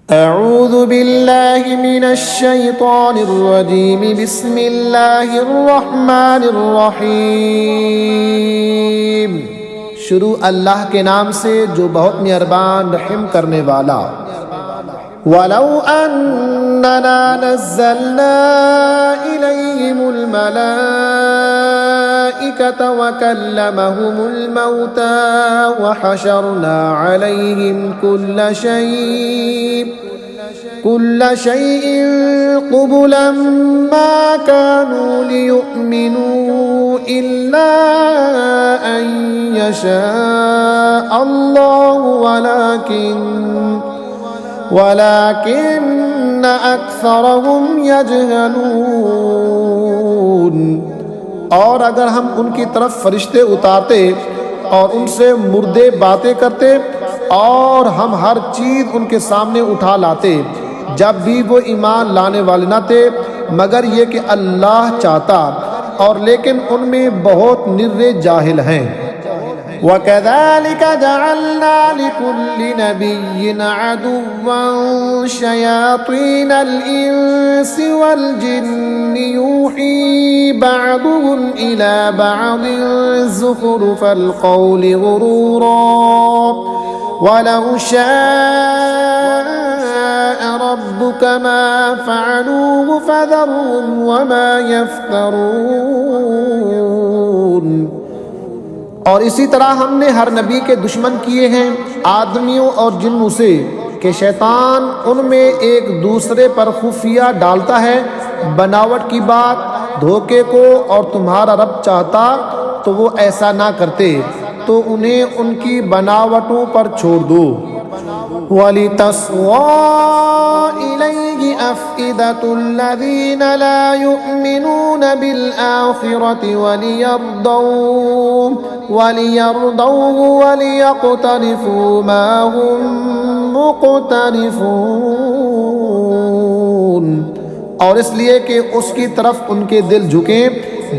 अऊज़ु बिल्लाहि मिनश शैतानिर रजीम बिस्मिल्लाहिर रहमानिर रहीम। शुरू अल्लाह के नाम से जो बहुत मेहरबान रहम करने वाला। वलौ अन्ना नज़्ज़लना इलैहिमुल मलाइकता व कल्लमहुमुल मौता व हशरना अलैहिम कुल्ल शैइन क़ुबुलन मा कानू लियुमिनू इल्ला अन यशा अल्लाहु वलाकिन्न अक्सरहुम यजहलून। और अगर हम उनकी तरफ फरिश्ते उतारते और उनसे मुर्दे बातें करते और हम हर चीज़ उनके सामने उठा लाते, जब भी वो ईमान लाने वाले न थे मगर ये कि अल्लाह चाहता, और लेकिन उनमें बहुत निर्रे जाहिल हैं। वकज़ालिक जअलना लिकुल्लि नबिय्यिन अदुव्वन शयातीनल इंसि वल जिन्नि यूही बअदुहुम इला बअदिन ज़ुख़रुफ़ल क़ौलि गुरूरा वलौ शाअ रब्बुक मा फ़अलूहु फ़ज़रहुम वमा यफ़्तरून। और इसी तरह हमने हर नबी के दुश्मन किए हैं आदमियों और जिन्नों से कि शैतान उनमें एक दूसरे पर खुफिया डालता है बनावट की बात, धोखे को, और तुम्हारा रब चाहता तो वो ऐसा ना करते, तो उन्हें उनकी बनावटों पर छोड़ दो। वलितस्वा इलैहि अफ़इदतुल्लज़ीन ला युमिनून बिल आखिरति वलियरदौहु वलियक़तरिफ़ू मा हुम मुक़तरिफ़ून। और इसलिए कि उसकी तरफ उनके दिल झुकें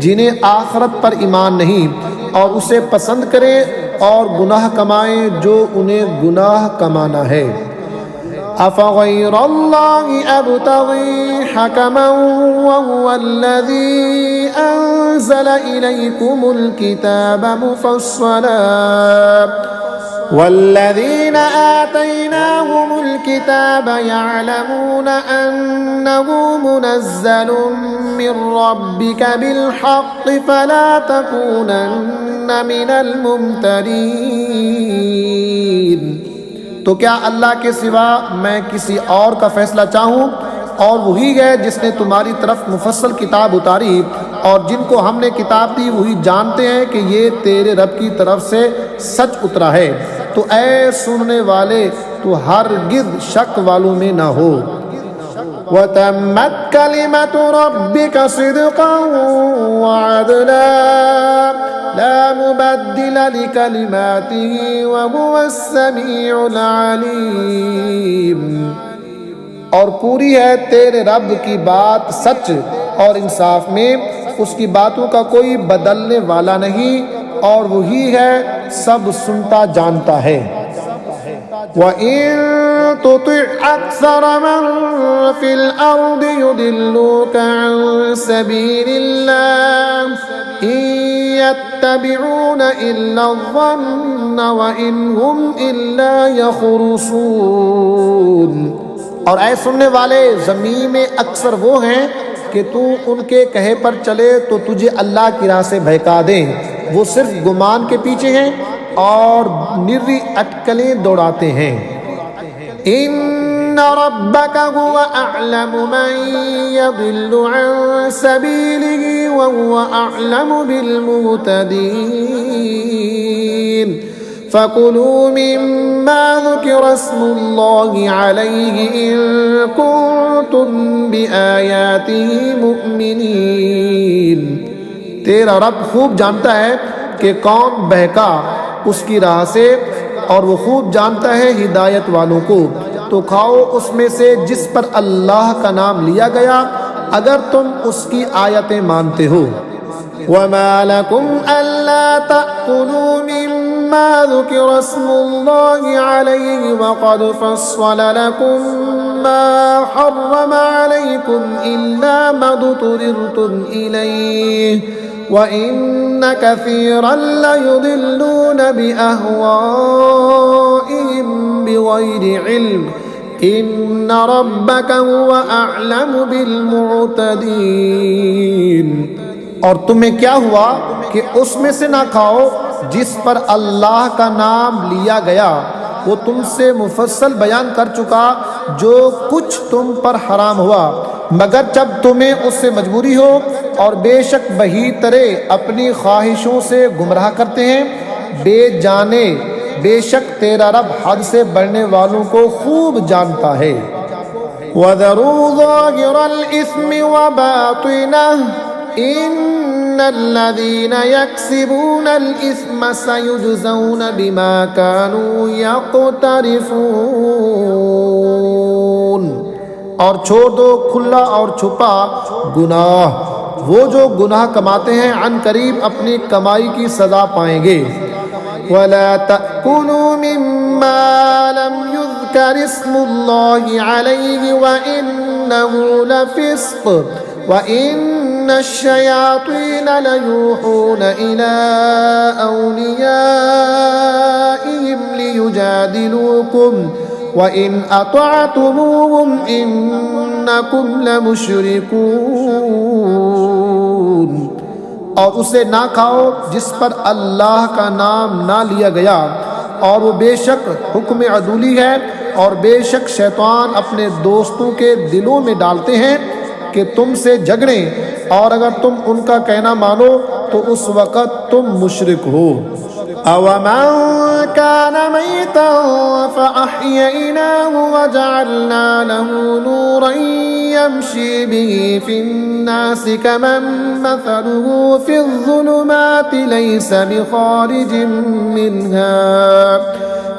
जिन्हें आखिरत पर ईमान नहीं, और उसे पसंद करें और गुनाह कमाएं जो उन्हें गुनाह कमाना है। अफ़ग़ैरल्लाहि अब्तग़ी हकमन वहुवल्लज़ी अंज़ल इलैकुमुल किताब मुफ़स्सला वल्लज़ीन आतैनाहुमुल किताब यअलमून अन्नहु मुनज़्ज़लुम मिर रब्बिक बिलहक़्क़ि फला तकूनन्न मिनल मुमतरीन। तो क्या अल्लाह के सिवा मैं किसी और का फैसला चाहूँ? और वही है जिसने तुम्हारी तरफ मुफस्सल किताब उतारी, और जिनको हमने किताब दी वही जानते हैं कि ये तेरे रब की तरफ से सच उतरा है। तो ऐ सुनने वाले, तो हरगिज़ शक वालों में ना हो। वतम्मत कलिमतु रब्बिका सिद्क़न व अदला ला मुबद्दिल लिकलिमातिही व हुवस समीउल अलीम। और पूरी है तेरे रब की बात सच और इंसाफ में, उसकी बातों का कोई बदलने वाला नहीं, और वही है सब सुनता जानता है। वइन तुति अक्सर मन फिल अर्दि युदिल्लूका अन सबीलिल्लाह इन यत्तबिऊन इल्ला ज़न्न व इन हुम इल्ला यख़रुसून। और ऐ सुनने वाले, ज़मीन में अक्सर वो हैं कि तू उनके कहे पर चले तो तुझे अल्लाह की राह से बहका दें, वो सिर्फ गुमान के पीछे हैं और निर्री अटकलें दौड़ाते हैं। इन्ना रब्बका हुवा अअलमु मन यदिल्लु अन सबीलिही व हुवा अअलमु बिल मुहतदीन। फ़कुलू मिम्मा ज़ुकिरा स्मुल्लाहि अलैहि इन कुन्तुम बिआयातिही मुमिनीन। तेरा रब खूब जानता है कि कौन बहका उसकी राह से, और वो खूब जानता है हिदायत वालों को। तो खाओ उसमें से जिस पर अल्लाह का नाम लिया गया, अगर तुम उसकी आयतें मानते हो। वमा लकुम अल्ला तअकुलू मिम्मा ما ذكر اسم الله عليه وقد فصل لكم ما حرم عليكم إلا ما اضطررتم إليه وإن كثيرا ليضلون بأهوائهم بغير علم إن ربك هو أعلم بالمعتدين। और तुम्हें क्या हुआ कि उसमें से ना खाओ जिस पर अल्लाह का नाम लिया गया, वो तुमसे मुफस्सल बयान कर चुका जो कुछ तुम पर हराम हुआ, मगर जब तुम्हें उससे मजबूरी हो, और बेशक बही तरे अपनी ख्वाहिशों से गुमराह करते हैं। बेजाने बेशक तेरा रब हद से बढ़ने वालों को खूब जानता है। वज़रू ज़ाहिरल इस्मि व बातिनह इन्नल्लज़ीना यक्सिबूनल इस्म सयुजज़ौन बिमा कानू यक़्तरिफ़ून। और छोड़ दो खुला और छुपा गुनाह, वो जो गुनाह कमाते हैं अन करीब अपनी कमाई की सजा पाएंगे। वला तअकुलू मिम्मा लम युज़कर इस्मुल्लाहि अलैहि व इन्नहु लफ़िस्क़ व इन्नश्शयातीन लयूहून इला औलियाइहिम लियुजादिलूकुम व इन अतअतुमूहुम इन्नकुम लमुशरिकून। और उसे ना खाओ जिस पर अल्लाह का नाम ना लिया गया, और वो बेशक हुक्म अदूली है, और बेशक शैतान अपने दोस्तों के दिलों में डालते हैं कि तुमसे झगड़ें, और अगर तुम उनका कहना मानो तो उस वक़्त तुम मुशरिक हो। अवमन कान मैतन फअह्यैनाहु वजअलना लहू नूरन यमशी बिही फिन्नासि कमन मसलुहु फिज़्ज़ुलुमाति लैसा बिखारिजिन मिन्हा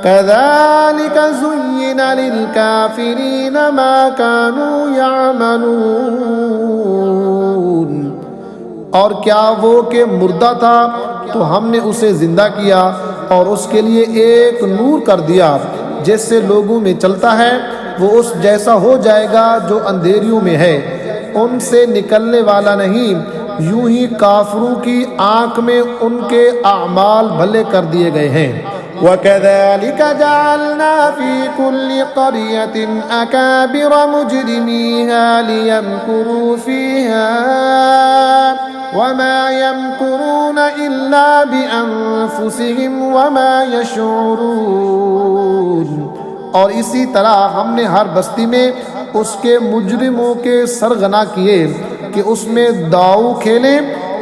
कज़ालिक ज़ुय्यिन लिलकाफ़िरीन मा कानू यअमलून। और क्या वो कि मुर्दा था तो हमने उसे जिंदा किया और उसके लिए एक नूर कर दिया जिससे लोगों में चलता है, वो उस जैसा हो जाएगा जो अंधेरियों में है, उनसे निकलने वाला नहीं। यूं ही काफिरों की आंख में उनके आमाल भले कर दिए गए हैं। वकज़ालिक जअलना फी कुल्लि क़रयतिन अकाबिर मुजरिमीहा लियमकुरू फीहा वमा यमकुरून इल्ला बिअन्फुसिहिम वमा यशऊरून। और इसी तरह हमने हर बस्ती में उसके मुजरिमों के सरगना किए कि उसमें दाऊ खेलें,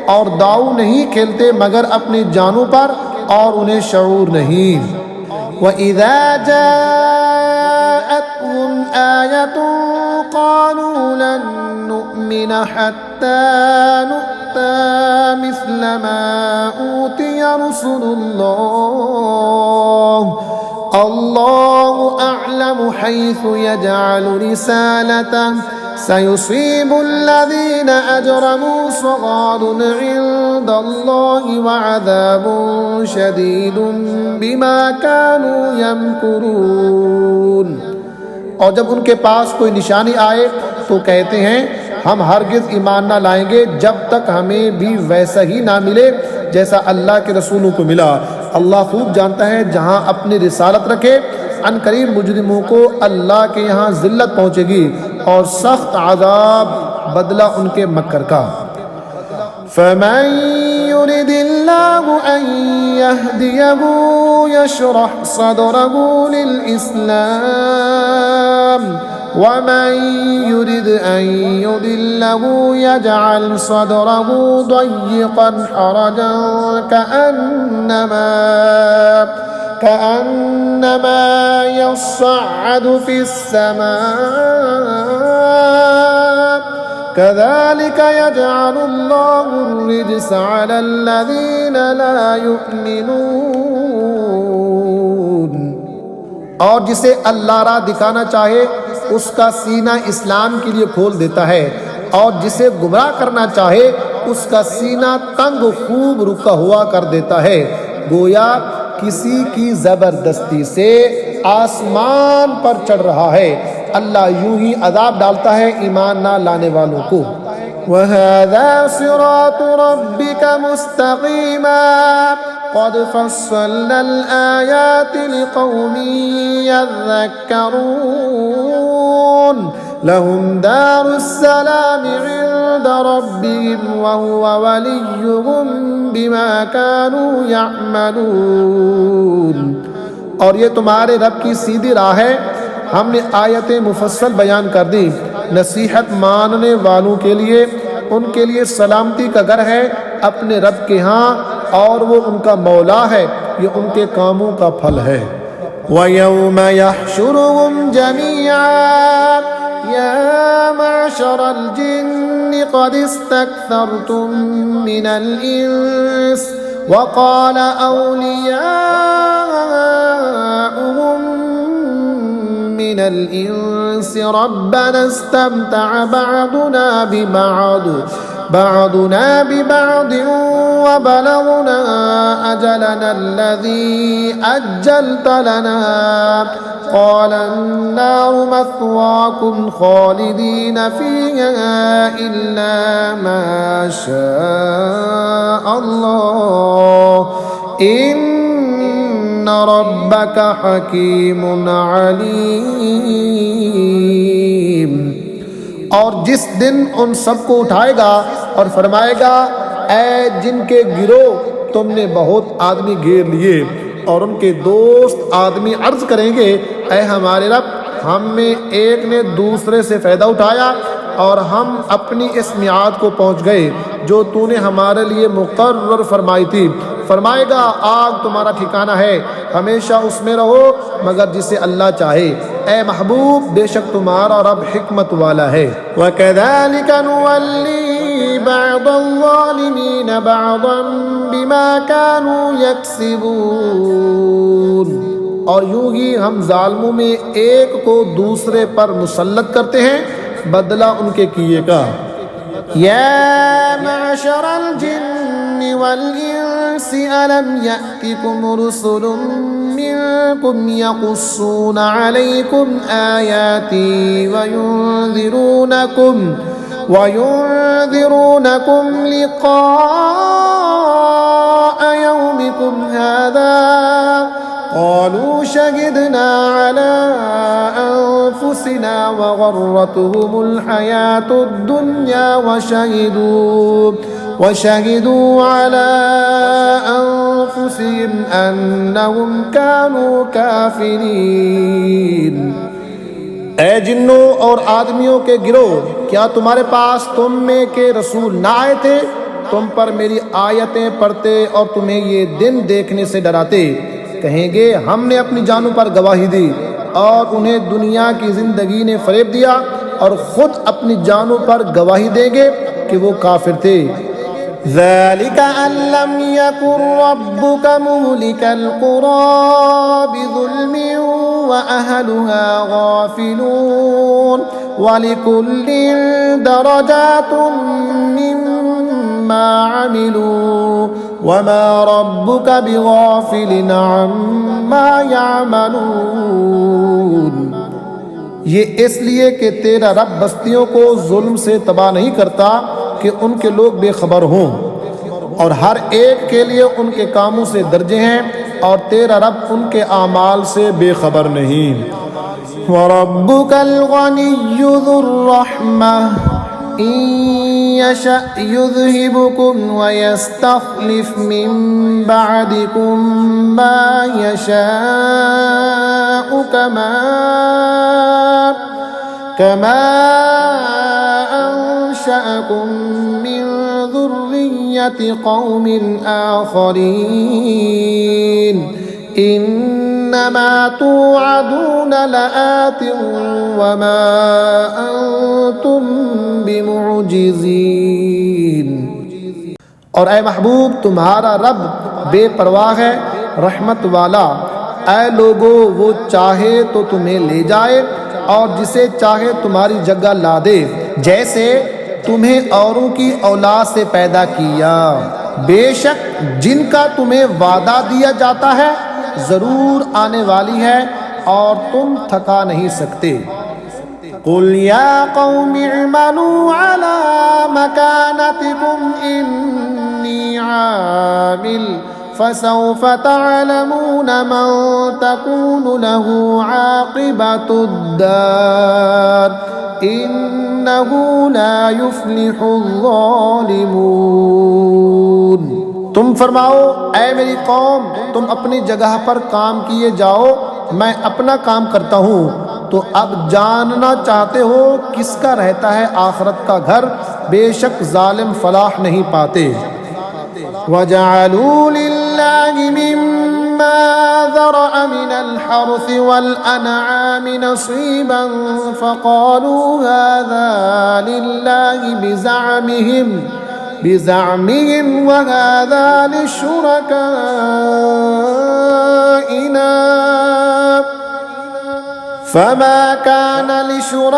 और दाऊ नहीं खेलते मगर अपनी जानों पर, और उन्हें शऊर नहीं। वइज़ा जाअतहुम आयतुन क़ालू लन नु'मिन हत्ता नु'ता मिस्ल मा ऊतिय रुसुलुल्लाह अल्लाहु अअलमु हैसु यजअलु रिसालतह सयुसीबुल्लज़ीना अजरमू सग़ारुन इंदल्लाहि व अज़ाबुन शदीदुन बिमा कानू यमकुरून। और जब उनके पास कोई निशानी आए तो कहते हैं हम हरगिज़ ईमान ना लाएंगे जब तक हमें भी वैसा ही ना मिले जैसा अल्लाह के रसूलों को मिला। अल्लाह खूब जानता है जहाँ अपनी रिसालत रखे, अनकरीब मुजरिमों को अल्लाह के यहाँ जिल्लत पहुँचेगी और सख्त आज़ाब बदला उनके मक्कर का। फमन युरिदिल्लाहु अन यहदियहु यशरह सदरहु लिल इस्लाम वमन युरिद अन युदिल्लहु यजअल सदरहु दय्यक़न हरजन कअन्नमा यस्सअदु फिस्समा कज़ालिक यजअलुल्लाहु अर्रिज्स अलल्लज़ीना ला युमिनून। और जिसे अल्लाह राह दिखाना चाहे उसका सीना इस्लाम के लिए खोल देता है, और जिसे गुमराह करना चाहे उसका सीना तंग खूब रुका हुआ कर देता है। गोया किसी की ज़बरदस्ती से आसमान पर चढ़ रहा है। अल्लाह यूं ही अजाब डालता है ईमान ना लाने वालों को। वहाज़ा सिरातु रब्बिका मुस्तक़ीमा क़द फ़स्सलनल आयाति लिक़ौमिन यज़्ज़क्करून लहुम दारुस्सलामि इंद रब्बिहिम व हुवा वलियुहुम बिमा कानू यअमलून। और ये तुम्हारे रब की सीधी राह है, हमने आयतें मुफस्सल बयान कर दी नसीहत मानने वालों के लिए। उनके लिए सलामती का घर है अपने रब के यहाँ, और वो उनका मौला है, ये उनके कामों का फल है। वयौम यहशुरुहुम जमीआ या माशरल जिन्नि क़द इस्तक्थरतुम मिनल इंस वक़ाल औलियाउहुम मिनल इंस रब्बना इस्तमतअ بعضنا ببعض وبلغنا أجلنا الذي أجلت لنا قال النار مثواكم خالدين فيها إلا ما شاء الله إن ربك حكيم عليم। और जिस दिन उन सबको उठाएगा और फरमाएगा, ऐ जिनके गिरोह तुमने बहुत आदमी घेर लिए, और उनके दोस्त आदमी अर्ज करेंगे, ऐ हमारे रब, हम में एक ने दूसरे से फ़ायदा उठाया और हम अपनी इस मियाद को पहुँच गए जो तूने हमारे लिए मुकर्रर फरमाई थी। फरमाएगा, आग तुम्हारा ठिकाना है, हमेशा उसमें रहो मगर जिसे अल्लाह चाहे। ए महबूब, बेशक तुम्हारा रब हिकमत वाला है। वकज़ालिका नुवल्ली बअज़-ज़ालिमीन बअज़न बिमा कानू यक्सिबून। और यूं ही हम जालिमों में एक को दूसरे पर मुसल्लत करते हैं बदला उनके किए का। या माशरल जिन्नि वल इंसी अलम यअतिकुम रुसुलुम मिनकुम यक़ुस्सूना अलैकुम आयाती वयुनज़िरूनकुम लिक़ाअ यौमिकुम हाज़ा क़ालू शहिदना अला अन्फुसिना वग़र्रतहुमुल हयातुद दुन्या वशहिदू अला अन्फुसिहिम अन्नहुम कानू काफ़िरीन। ऐ जिन्नों और आदमियों के गिरोह, क्या तुम्हारे पास तुम में के रसूल ना आए थे तुम पर मेरी आयतें पढ़ते और तुम्हें ये दिन देखने से डराते? कहेंगे, हमने अपनी जानों पर गवाही दी और उन्हें दुनिया की जिंदगी ने फरेब दिया और खुद अपनी जानों पर गवाही देंगे कि वो काफिर थे। ज़ालिका अल्लम यकुर रब्बुका मुहलिकल क़ुरा बिज़ुल्मिन व अहलुहा गाफ़िलून वलिकुल्लिन दरजातुम मिम्मा अमिलू वमा रब्बुका बिगाफिलिन अम्मा यामलून। ये इसलिए कि तेरा रब बस्तियों को जुल्म से तबाह नहीं करता कि उनके लोग बेखबर हों, और हर एक के लिए उनके कामों से दर्जे हैं, और तेरा रब उनके आमाल से बेखबर नहीं। वरब्बुकल गनिय्यु ज़ुर्रहमह इन यशअ युज़हिबकुम व यस्तख़लिफ़ मिन बअदिकुम मा यशाअ कमा अंशअकुम मिन ज़ुर्रिय्यति क़ौमिन आख़रीन इन्नमा तुअदून लआतिन वमा अंतुम बिमुअजिज़ीन। और ऐ महबूब, तुम्हारा रब बेपरवाह है, रहमत वाला। ऐ लोगो, वो चाहे तो तुम्हें ले जाए और जिसे चाहे तुम्हारी जगह ला दे, जैसे तुम्हें औरों की औलाद से पैदा किया। बेशक जिनका तुम्हें वादा दिया जाता है ज़रूर आने वाली है और तुम थका नहीं सकते। कुल या कौमि इअमलू अला मकानतिकुम इन्नी आमिल फसौफ तअलमून मन तकूनु लहू आक़िबतुद्दार इन्नहू ला युफ्लिहुज़्ज़ालिमून। तुम फरमाओ, ऐ मेरी कौम, तुम अपनी जगह पर काम किए जाओ, मैं अपना काम करता हूँ। तो अब जानना चाहते हो किसका रहता है आखिरत का घर? बेशक जालिम फलाह नहीं पाते। वजअलू लिल्लाहि मिम्मा ज़रअ मिनल हर्सि वल अनआमि नसीबन फ़क़ालू हाज़ा लिल्लाहि बिज़अमिहिम व हाज़ा लिशुरकाइना फमा कान लिशुरकाइहिम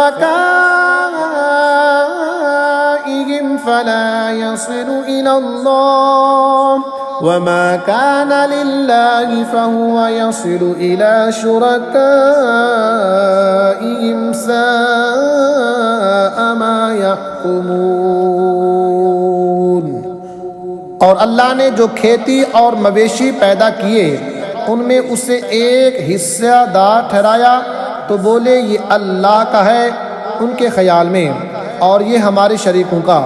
फला यसिलु इलल्लाह वमा कान लिल्लाहि फहुव यसिलु इला शुरकाइहिम साअ मा यहकुमून। और अल्लाह ने जो खेती और मवेशी पैदा किए उनमें उसे एक हिस्सेदार ठहराया तो बोले ये अल्लाह का है उनके ख्याल में, और ये हमारे शरीकों का।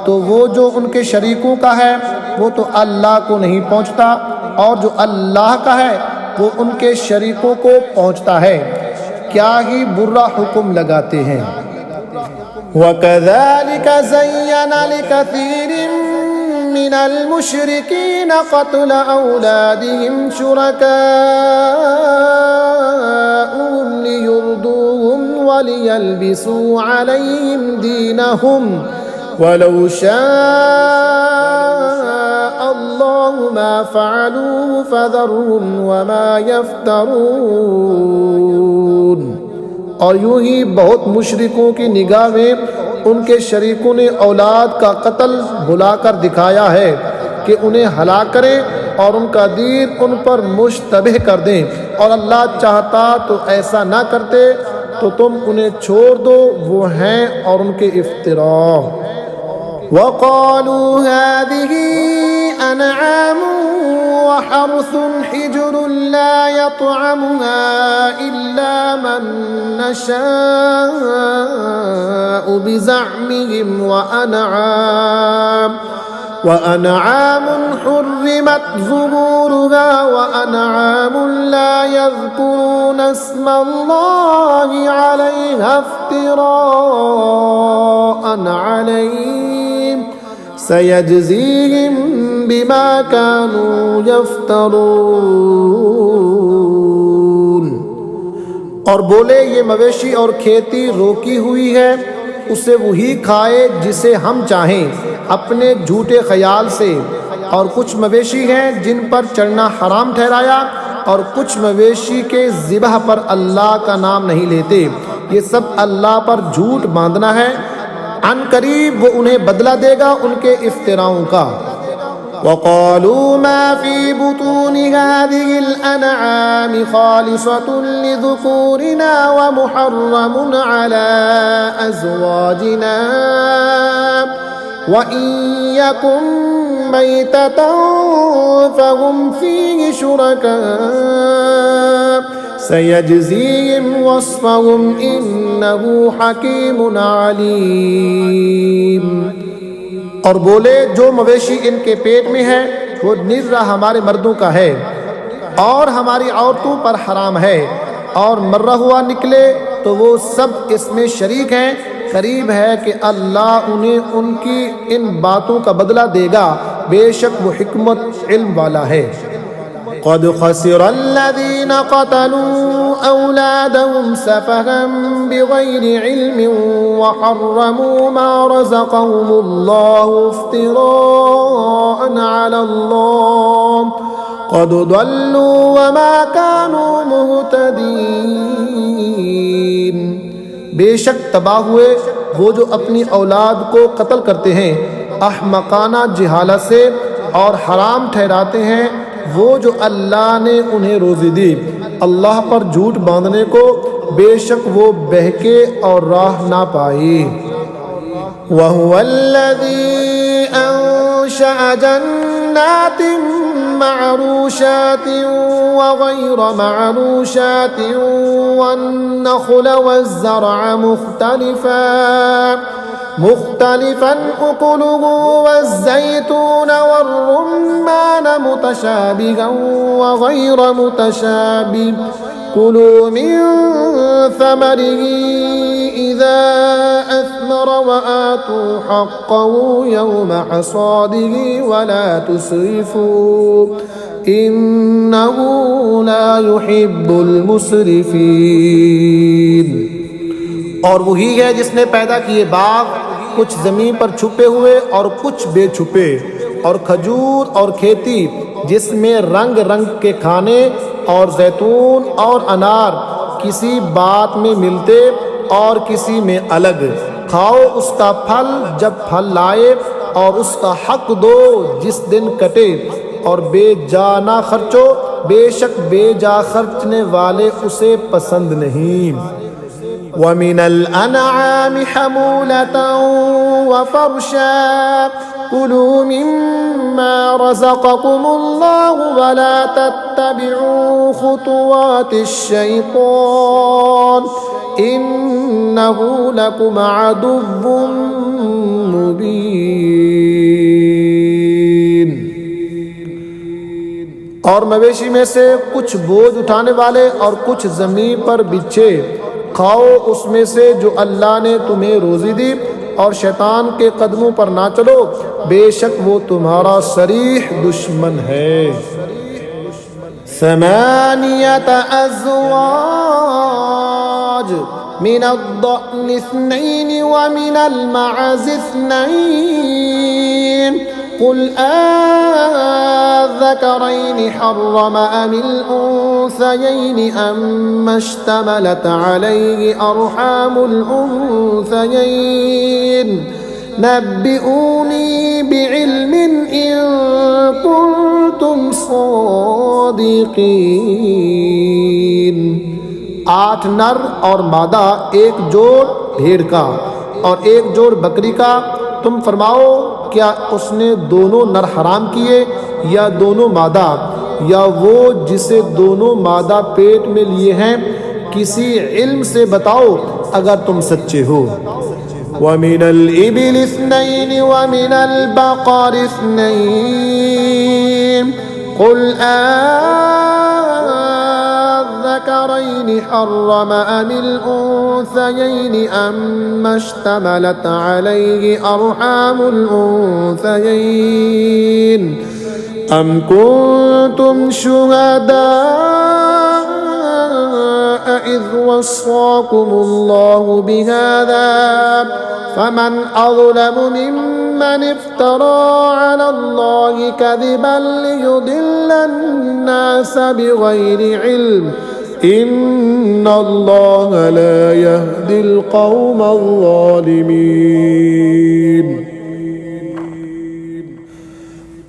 तो वो जो उनके शरीकों का है वो तो अल्लाह को नहीं पहुँचता, और जो अल्लाह का है वो उनके शरीकों को पहुँचता है। क्या ही बुरा हुक्म लगाते हैं। वकज़ालिक ज़य्यना लिकसीरिन मिनल मुशरिकीन क़त्ल औलादिहिम शुरकाअहुम लियुर्दूहुम वलियल्बिसू अलैहिम दीनहुम वलौ शाअ अल्लाहु मा फ़अलूहु फ़ज़रहुम वमा यफ़्तरून। और यूं ही बहुत मुशरिकों की निगाह में उनके शरीकों ने औलाद का कत्ल बुलाकर दिखाया है कि उन्हें हलाक करें और उनका दीन उन पर मुश्तबह कर दें, और अल्लाह चाहता तो ऐसा ना करते। तो तुम उन्हें छोड़ दो, वो हैं और उनके इफ्तिरा। वक़ालू हाज़िही अनआमु व हर्सुन हिज्रुन ला यत्अमुहा इल्ला मन नशाअु बिज़अमिहिम व अनआमुन हुर्रिमत ज़ुहूरुहा व अनआमुन ला यज़कुरूना इस्मल्लाहि अलैहा इफ्तिराअन अलैहि सयजज़ीहिम बिमा कानू यफ्तरून। और बोले ये मवेशी और खेती रोकी हुई है, उसे वही खाए जिसे हम चाहें अपने झूठे ख्याल से। और कुछ मवेशी हैं जिन पर चढ़ना हराम ठहराया, और कुछ मवेशी के ज़िबह पर अल्लाह का नाम नहीं लेते। ये सब अल्लाह पर झूठ बांधना है। अन करीब वो उन्हें बदला देगा उनके इफ्तिराओं का। वक़ालू मा फ़ी बुतूनि हाज़िहिल अनआमि ख़ालिसतुन लिज़ुकूरिना व मुहर्रमुन अला अज़वाजिना व इन यकुम मैततन फ़हुम फ़ीहि शुरका सयजज़ीहिम वस्फ़हुम इन्नहु हकीमुन अलीम। और बोले जो मवेशी इनके पेट में है वो निर्रा हमारे मर्दों का है और हमारी औरतों पर हराम है, और मर्रा हुआ निकले तो वो सब इसमें शरीक हैं। करीब है कि अल्लाह उन्हें उनकी इन बातों का बदला देगा, बेशक वो हिकमत इल्म वाला है। क़द ख़सिरल्लज़ीन क़तलू औलादहुम सफ़हन बिग़ैरि इल्मिन व हर्रमू मा रज़क़हुमुल्लाहु इफ्तिराअन अलल्लाह क़द ضल्लू व मा कानू मुहतदीन। बेशक तबाह हुए वो जो अपनी औलाद को कत्ल करते हैं अहमकाना जिहालत से, और हराम ठहराते हैं वो जो अल्लाह ने उन्हें रोज़ी दी अल्लाह पर झूठ बांधने को, बेशक वो बहके और राह ना पाई। वहुवल्लज़ी अंशअ जन्नातिन मअरूशातिन व गैर मअरूशातिन वन्नख़्ल वज़्ज़रअ मुख्तलिफन उकुलुहु वज़्ज़ैतून वर्रुम्मान मुतशाबिहन व गैर मुतशाबिह कुलू मिन समरिही इज़ा अस्मर व आतू हक़्क़हु यौम हसादिही वला तुस्रिफू इन्नहु ला युहिब्बुल मुस्रिफीन। और वही है जिसने पैदा किए बाग, कुछ ज़मीन पर छुपे हुए और कुछ बेछुपे, और खजूर और खेती जिसमें रंग रंग के खाने और जैतून और अनार किसी बात में मिलते और किसी में अलग। खाओ उसका फल जब फल लाए और उसका हक दो जिस दिन कटे, और बेजा ना खर्चो, बेशक बेजा खर्चने वाले उसे पसंद नहीं। वमिनल अनआमि हमूलतन व फरशा कुलू मिम्मा रज़क़कुमुल्लाहु वला तत्तबिऊ खुतुवातिश शैतान इन्नहु लकुम अदुव्वुम मुबीन। और मवेशी में से कुछ बोझ उठाने वाले और कुछ ज़मीन पर बिछे, खाओ उसमें से जो अल्लाह ने तुम्हें रोज़ी दी, और शैतान के कदमों पर ना चलो, बेशक वो तुम्हारा सरीह दुश्मन है। समानियत अज़वाज मिनद्दअनि इस्नैन व मिनल मअज़ि इस्नैन कुल अज़्ज़करैनि हर्रम अमिल उन्सयैनि अम्मा इश्तमलत अलैहि अर्हामुल उन्सयैन नब्बिऊनी बिइल्मिन इन कुंतुम सादिकीन। 8 नर और मादा, एक जोड़ भेड़ का और एक जोड़ बकरी का, तुम फरमाओ क्या उसने दोनों नर हराम किए या दोनों मादा, या वो जिसे दोनों मादा पेट में लिए हैं? किसी इल्म से बताओ अगर तुम सच्चे हो। वमिनल इबिल इस्नैन वमिनल बकर इस्नैन कुल अज़्ज़करैनि हर्रम अमिल उन्सयैन अम्मा इश्तमलत अलैहि अर्हामुल उन्सयैन अम कुंतुम शुहदा इज़ वस्साकुमुल्लाहु बिहाज़ा फमन अज़लमु मिम्मन इफ्तरा अलल्लाहि कज़िबन लियुदिल्लन नास बिग़ैरि इल्म इन्नल्लाह ला यहदिल क़ौमल ज़ालिमीन।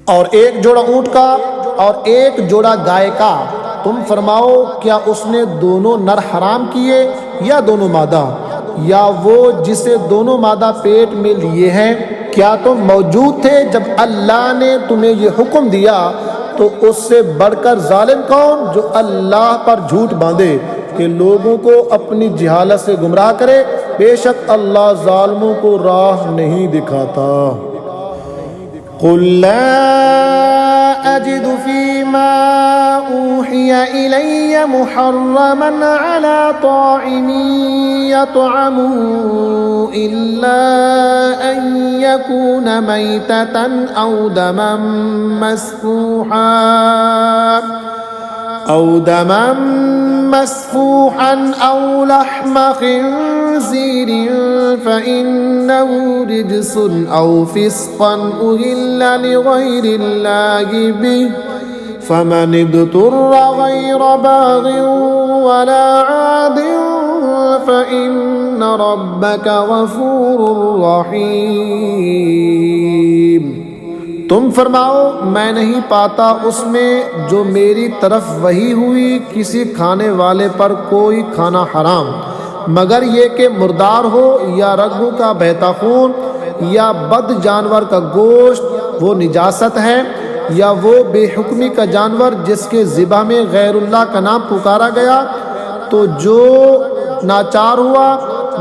और एक जोड़ा ऊँट का और एक जोड़ा गाय का, तुम फरमाओ क्या उसने दोनों नर हराम किए या दोनों मादा, या वो जिसे दोनों मादा पेट में लिए हैं? क्या तुम मौजूद थे जब अल्लाह ने तुम्हें ये हुक्म दिया? तो उससे बढ़कर जालिम कौन जो अल्लाह पर झूठ बांधे कि लोगों को अपनी जहालत से गुमराह करे? बेशक अल्लाह जालिमों को राह नहीं दिखाता। कुल ला अजिदु फीमा ऊहिया इलैया मुहर्रमन अला ताइमिन यतअमुहु इल्ला अन यकून मैततन औ दमन मस्फूहन औ लहम खिंज़ीरिन फ़इन्नहु रिज्सुन औ फ़िस्क़न उहिल्ला लिग़ैरिल्लाहि बिहि फ़मन इज़्तुर्र ग़ैर बाग़िन वला आदिन फ़इन्न रब्बक गफ़ूरुर रहीम। तुम फरमाओ मैं नहीं पाता उसमें जो मेरी तरफ वही हुई किसी खाने वाले पर कोई खाना हराम, मगर ये कि मुर्दार हो या रगों का बहता खून या बद जानवर का गोश्त वो निजासत है, या वो बेहुक्मी का जानवर जिसके ज़िबा में गैरुल्लाह का नाम पुकारा गया, तो जो नाचार हुआ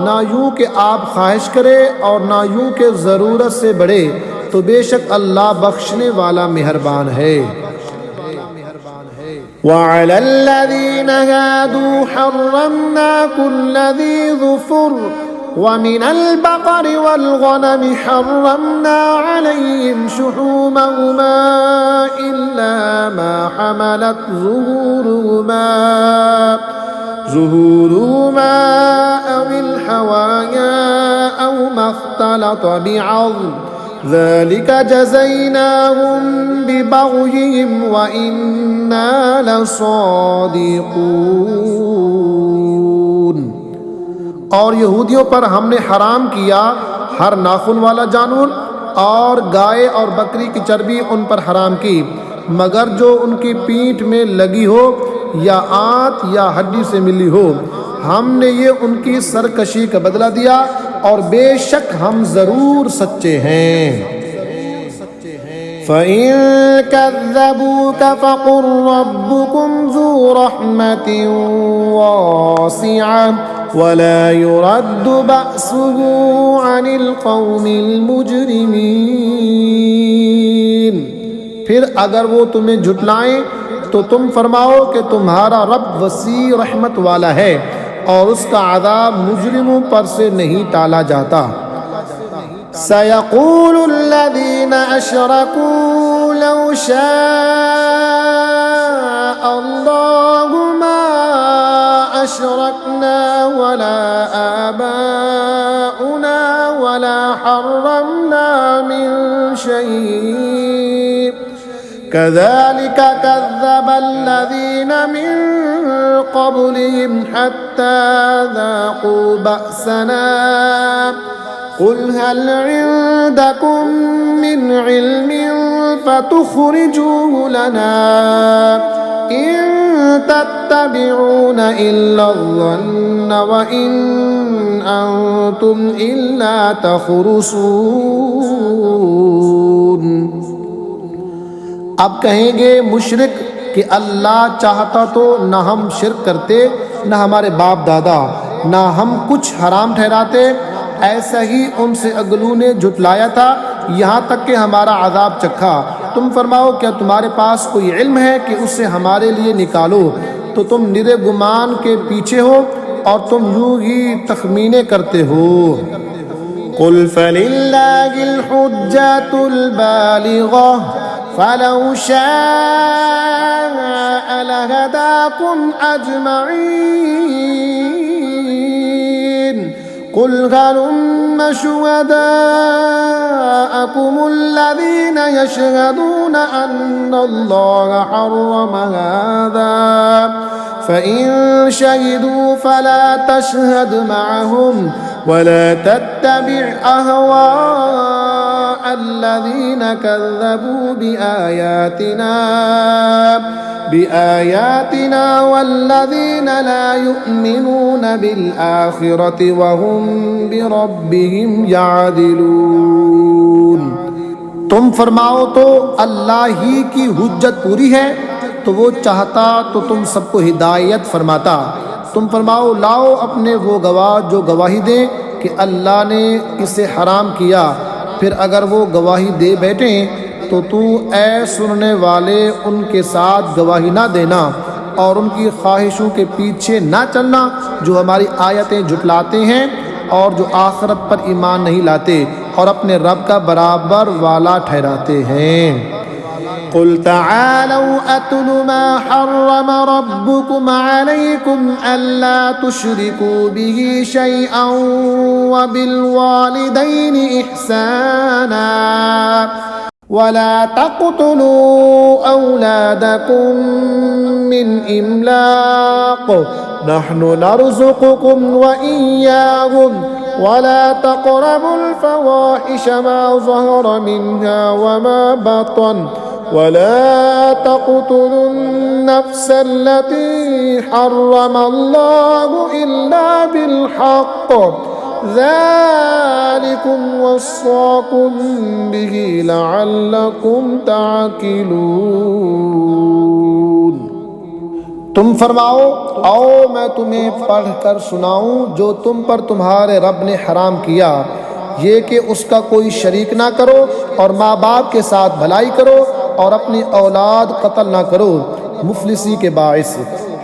ना यूँ कि आप ख्वाहिश करे और ना यूँ कि ज़रूरत से बढ़े, तो बेशक अल्लाह बख्शने वाला मेहरबान है। वअलल्लज़ीना हादू हर्रमना कुल्ल ज़ी ज़ुफ़ुर वमिनल बक़रि वल ग़नमि हर्रमना अलैहिम शुहूमहुमा इल्ला मा हमलत ज़ुहूरुहुमा अविल हवाया औ मख्तलत बिअज़्म ज़ालिका जज़ैनाहुम बिबग़यिहिम व इन्ना लसादिक़ून। और यहूदियों पर हमने हराम किया हर नाखून वाला जानवर और गाय और बकरी की चर्बी उन पर हराम की, मगर जो उनकी पीठ में लगी हो या आंत या हड्डी से मिली हो, हमने ये उनकी सरकशी का बदला दिया और बेशक हम जरूर सच्चे हैं। फ़इन कज़्ज़बूक फ़क़ुल रब्बुकुम ज़ू रहमतिन वासिअ वला युरद्दु बअसुहु अनिल क़ौमिल मुजरिमीन। फिर अगर वो तुम्हें झुटलाएं तो तुम फरमाओ कि तुम्हारा रब वसी रहमत वाला है और उसका अज़ाब मुजरिमों पर से नहीं टाला जाता। सयक़ूलुल्लज़ीना अशरकू लौ शाअ अल्लाहु मा अशरकना वला आबाउना वला हर्रमना मिन शै कज़ालिका कज़्ज़बल्लज़ीना मिन क़ब्लिहिम हत्ता ज़ाक़ू बअसना क़ुल हल इंदकुम मिन इल्मिन फ़तुख़रिजूहु लना इन तत्तबिऊन इल्ला ज़न्न व इन अंतुम इल्ला तख़रुसून। अब कहेंगे मुशरिक कि अल्लाह चाहता तो न हम शिर्क करते, न हमारे बाप दादा, न हम कुछ हराम ठहराते। ऐसा ही उनसे अगलू ने झुटलाया था, यहाँ तक कि हमारा अज़ाब चखा। तुम फरमाओ क्या तुम्हारे पास कोई इल्म है कि उसे हमारे लिए निकालो? तो तुम निरे गुमान के पीछे हो और तुम यूँ ही तखमीने करते हो। कुल फलिल्लाहिल हुज्जतुल बालिग़ह फलौ शाअ लहदाकुम अजमईन। कुल हलुम्म शुहदाअकुमुल्लज़ीना यशहदूना अन्नल्लाह हर्रम हाज़ा फ़इन शहिदू फला तशहद मअहुम वला तत्तबिअ अहवाअल्लज़ीना कज़्ज़बू बिआयातिना वल्लज़ीना ला युमिनून बिल आखिरति वहुम बिरब्बिहिम यादिलून। तुम फरमाओ तो अल्लाह ही की हुज्जत पूरी है, तो वो चाहता तो तुम सबको हिदायत फरमाता। तुम फरमाओ लाओ अपने वो गवाह जो गवाही दें कि अल्लाह ने इसे हराम किया। फिर अगर वो गवाही दे बैठे तो तू ऐ सुनने वाले उनके साथ गवाही ना देना और उनकी ख्वाहिशों के पीछे ना चलना जो हमारी आयतें झुटलाते हैं और जो आखिरत पर ईमान नहीं लाते और अपने रब का बराबर वाला ठहराते हैं। कुल तआलौ अतलु मा हर्रम रब्बुकुम अलैकुम अल्ला तुशरिकू बिही शैअन व बिल वालिदैनि इहसाना वला तक़्तुलू औलादकुम मिन इमलाक़ नहनु नर्ज़ुक़ुकुम व इय्याहुम वला तक़रबुल फ़वाहिश मा ज़हर मिन्हा व मा बतन वला तक़्तुलुन नफ़्सल्लती हर्रमल्लाहु इल्ला बिल हक़्क़ ज़ालिकुम वस्साकुम बिही लअल्लकुम ताक़िलून। तुम फरमाओ, आओ मैं तुम्हें पढ़कर सुनाऊं जो तुम पर तुम्हारे रब ने हराम किया, ये कि उसका कोई शरीक ना करो और माँ बाप के साथ भलाई करो और अपनी औलाद कत्ल ना करो मुफलिसी के बाइस।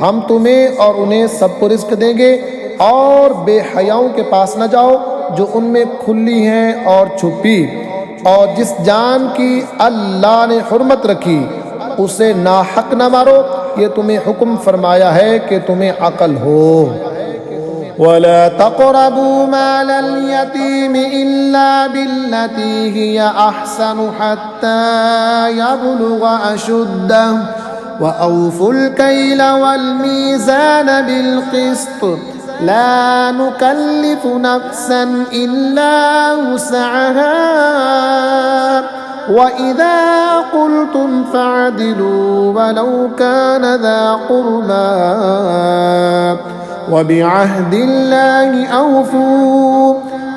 हम तुम्हें और उन्हें सबको रिज़्क़ देंगे और बेहयाओं के पास न जाओ जो उनमें खुली हैं और छुपी, और जिस जान की अल्लाह ने हुर्मत रखी उसे नाहक न मारो, ये तुम्हें हुक्म फरमाया है कि तुम्हें अकल हो। वला तक़रबू मालल यतीम इल्ला बिल्लती हिया अहसनु हत्ता यबलुगा अशुद्दहु व औफुल कैल वल मीज़ान बिल क़िस्त ला नुकल्लिफु नफ़्सन इल्ला वुसअहा व इज़ा क़ुल्तुम फ़अदिलू वलौ कान ज़ा क़ुर्बा व बिअहदिल्लाहि औफ़ू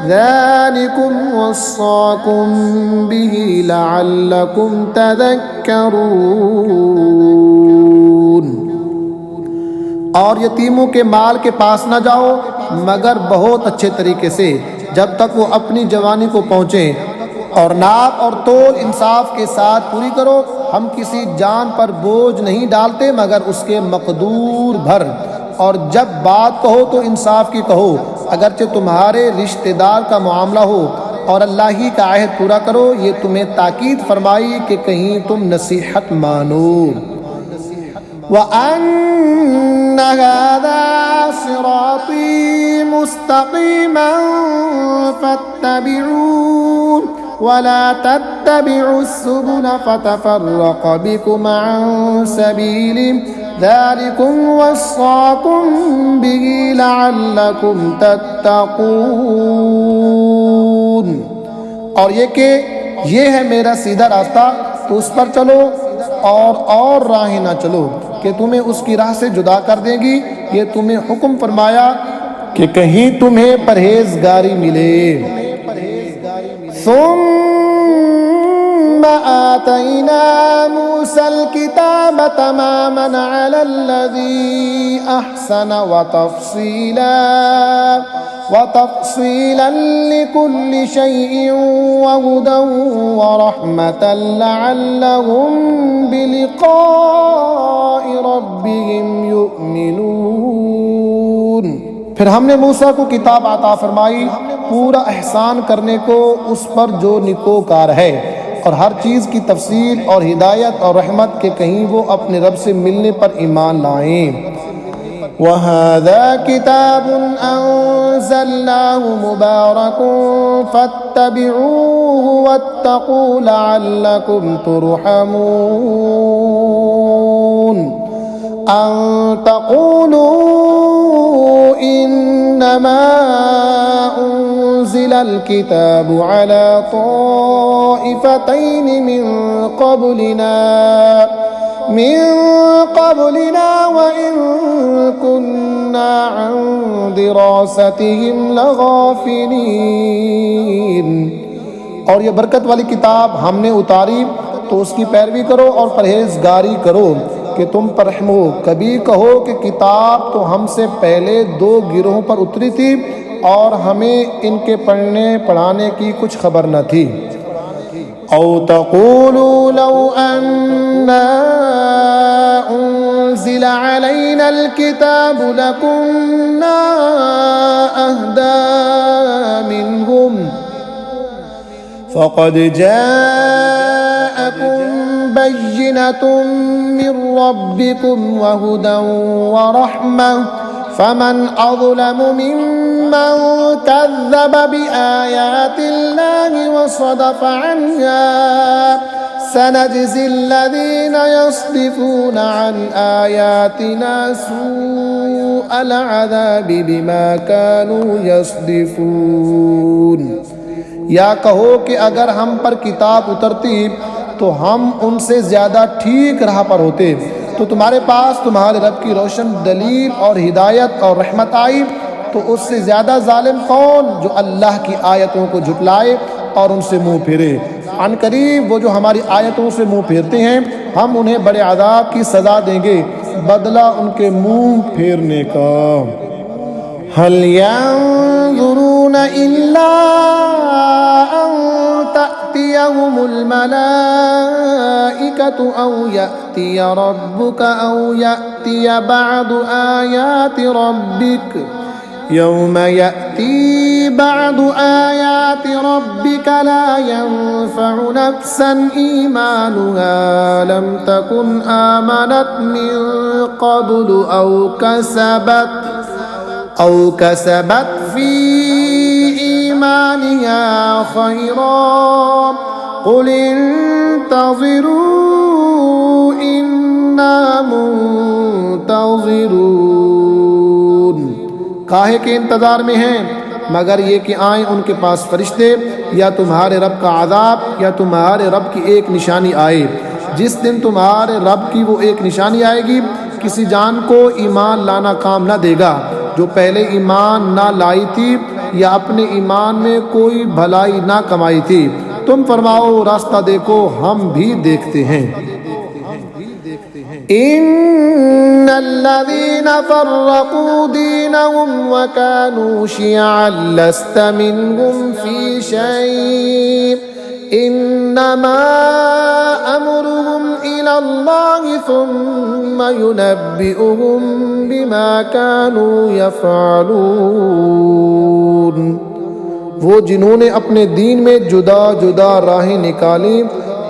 ज़ालिकुम वस्साकुम बिही लअल्लकुम तज़क्करून। और यतीमों के माल के पास न जाओ मगर बहुत अच्छे तरीके से जब तक वो अपनी जवानी को पहुँचे, और नाप और तोल इंसाफ के साथ पूरी करो। हम किसी जान पर बोझ नहीं डालते मगर उसके मकदूर भर, और जब बात कहो तो इंसाफ की कहो, अगरचे तुम्हारे रिश्तेदार का मामला हो, और अल्लाह ही का अहद पूरा करो। ये तुम्हें ताकीद फरमाई कि कहीं तुम नसीहत मानो। व अन्न हाज़ा सिराती मुस्तक़ीमन फत्तबिऊह वला तत्तबिउस्सुबुल फतफ़र्रक़ बिकुम अन सबीलिह ज़ालिकुम वस्साकुम बिही लअल्लकुम तत्तक़ून। और ये कि ये है मेरा सीधा रास्ता, तो उस पर चलो और राहें ना चलो कि तुम्हें उसकी राह से जुदा कर देगी। ये तुम्हें हुक्म फरमाया कि कहीं तुम्हें परहेजगारी मिले। सुम्मा आतैना मूसल किताब तमामन अलल्लज़ी अहसन व तफ़सीलन लिकुल्लि शैइन व हुदन व रहमतन लअल्लहुम बिलिक़ाइ रब्बिहिम युमिनून। फिर हमने मूसा को किताब अता फरमाई पूरा एहसान करने को उस पर जो निकोकार है, और हर चीज़ की तफसील और हिदायत और रहमत के कहीं वो अपने रब से मिलने पर ईमान लाएं। वहाज़ा किताबुन अंज़लनाहु मुबारकुन फत्तबिऊहु वत्तक़ू लअल्लकुम तुरहमून अन तक़ूलू इन्नमा उन्ज़िलल किताबु अला ताइफ़तैनि मिन क़ब्लिना व इन कुन्ना अन दिरासतिहिम लगाफ़िलीन। और ये बरकत वाली किताब हमने उतारी तो उसकी पैरवी करो और परहेजगारी करो कि तुम पर रहम हो। कभी कहो कि किताब तो हमसे पहले दो गिरोहों पर उतरी थी और हमें इनके पढ़ने पढ़ाने की कुछ खबर न थी। औ तक़ूलू लौ अन्ना उन्ज़िला अलैनल किताबु लकुन्ना अहदा मिनहुम फ़क़द जाअकुम बय्यिनतुम मिर रब्बिकुम व हुदन व रहमह फमन अज़लमु मिम्मन कज़्ज़ब बिआयातिल्लाहि व सदफ़ अन्हा सनजज़िल्लज़ीन यस्दिफ़ून अन आयातिना सूअल अज़ाबि बिमा कानू यस्दिफ़ून। या कहो कि अगर हम पर किताब उतरती तो हम उनसे ज़्यादा ठीक राह पर होते। तो तुम्हारे पास तुम्हारे रब की रोशन दलील और हिदायत और रहमत आई तो उससे ज़्यादा जालिम कौन जो अल्लाह की आयतों को झुटलाए और उनसे मुँह फेरे। अनकरीब वो जो हमारी आयतों से मुँह फेरते हैं हम उन्हें बड़े अज़ाब की सज़ा देंगे, बदला उनके मुँह फेरने का। हल यंज़ुरून इल्ला अन तअतियहुमुल मलाइकतु औ यअतिय रब्बुक औ यअतिय बअदु आयाति रब्बिक यौम यअती बअदु आयाति रब्बिक ला यंफउ नफ्सन ईमानुहा लम तकुन आमनत मिन क़ब्लु औ कसबत फी ईमानिहा खैरा कुल इंतज़िरू इन्ना मुंतज़िरून। काहे के इंतज़ार में हैं, मगर ये कि आए उनके पास फरिश्ते या तुम्हारे रब का आज़ाब या तुम्हारे रब की एक निशानी आए। जिस दिन तुम्हारे रब की वो एक निशानी आएगी किसी जान को ईमान लाना काम ना देगा जो पहले ईमान ना लाई थी या अपने ईमान में कोई भलाई ना कमाई थी। तुम फरमाओ रास्ता देखो हम भी देखते हैं। इन्नल्लज़ीना फ़र्रक़ू दीनहुम व कानू शियअन लस्त मिनहुम फ़ी शै इन्नमा अम्रुहुम इलल्लाहि सुम्मा युनब्बिउहुम बिमा कानू यफ़अलून। वो जिन्होंने अपने दीन में जुदा जुदा राहें निकाली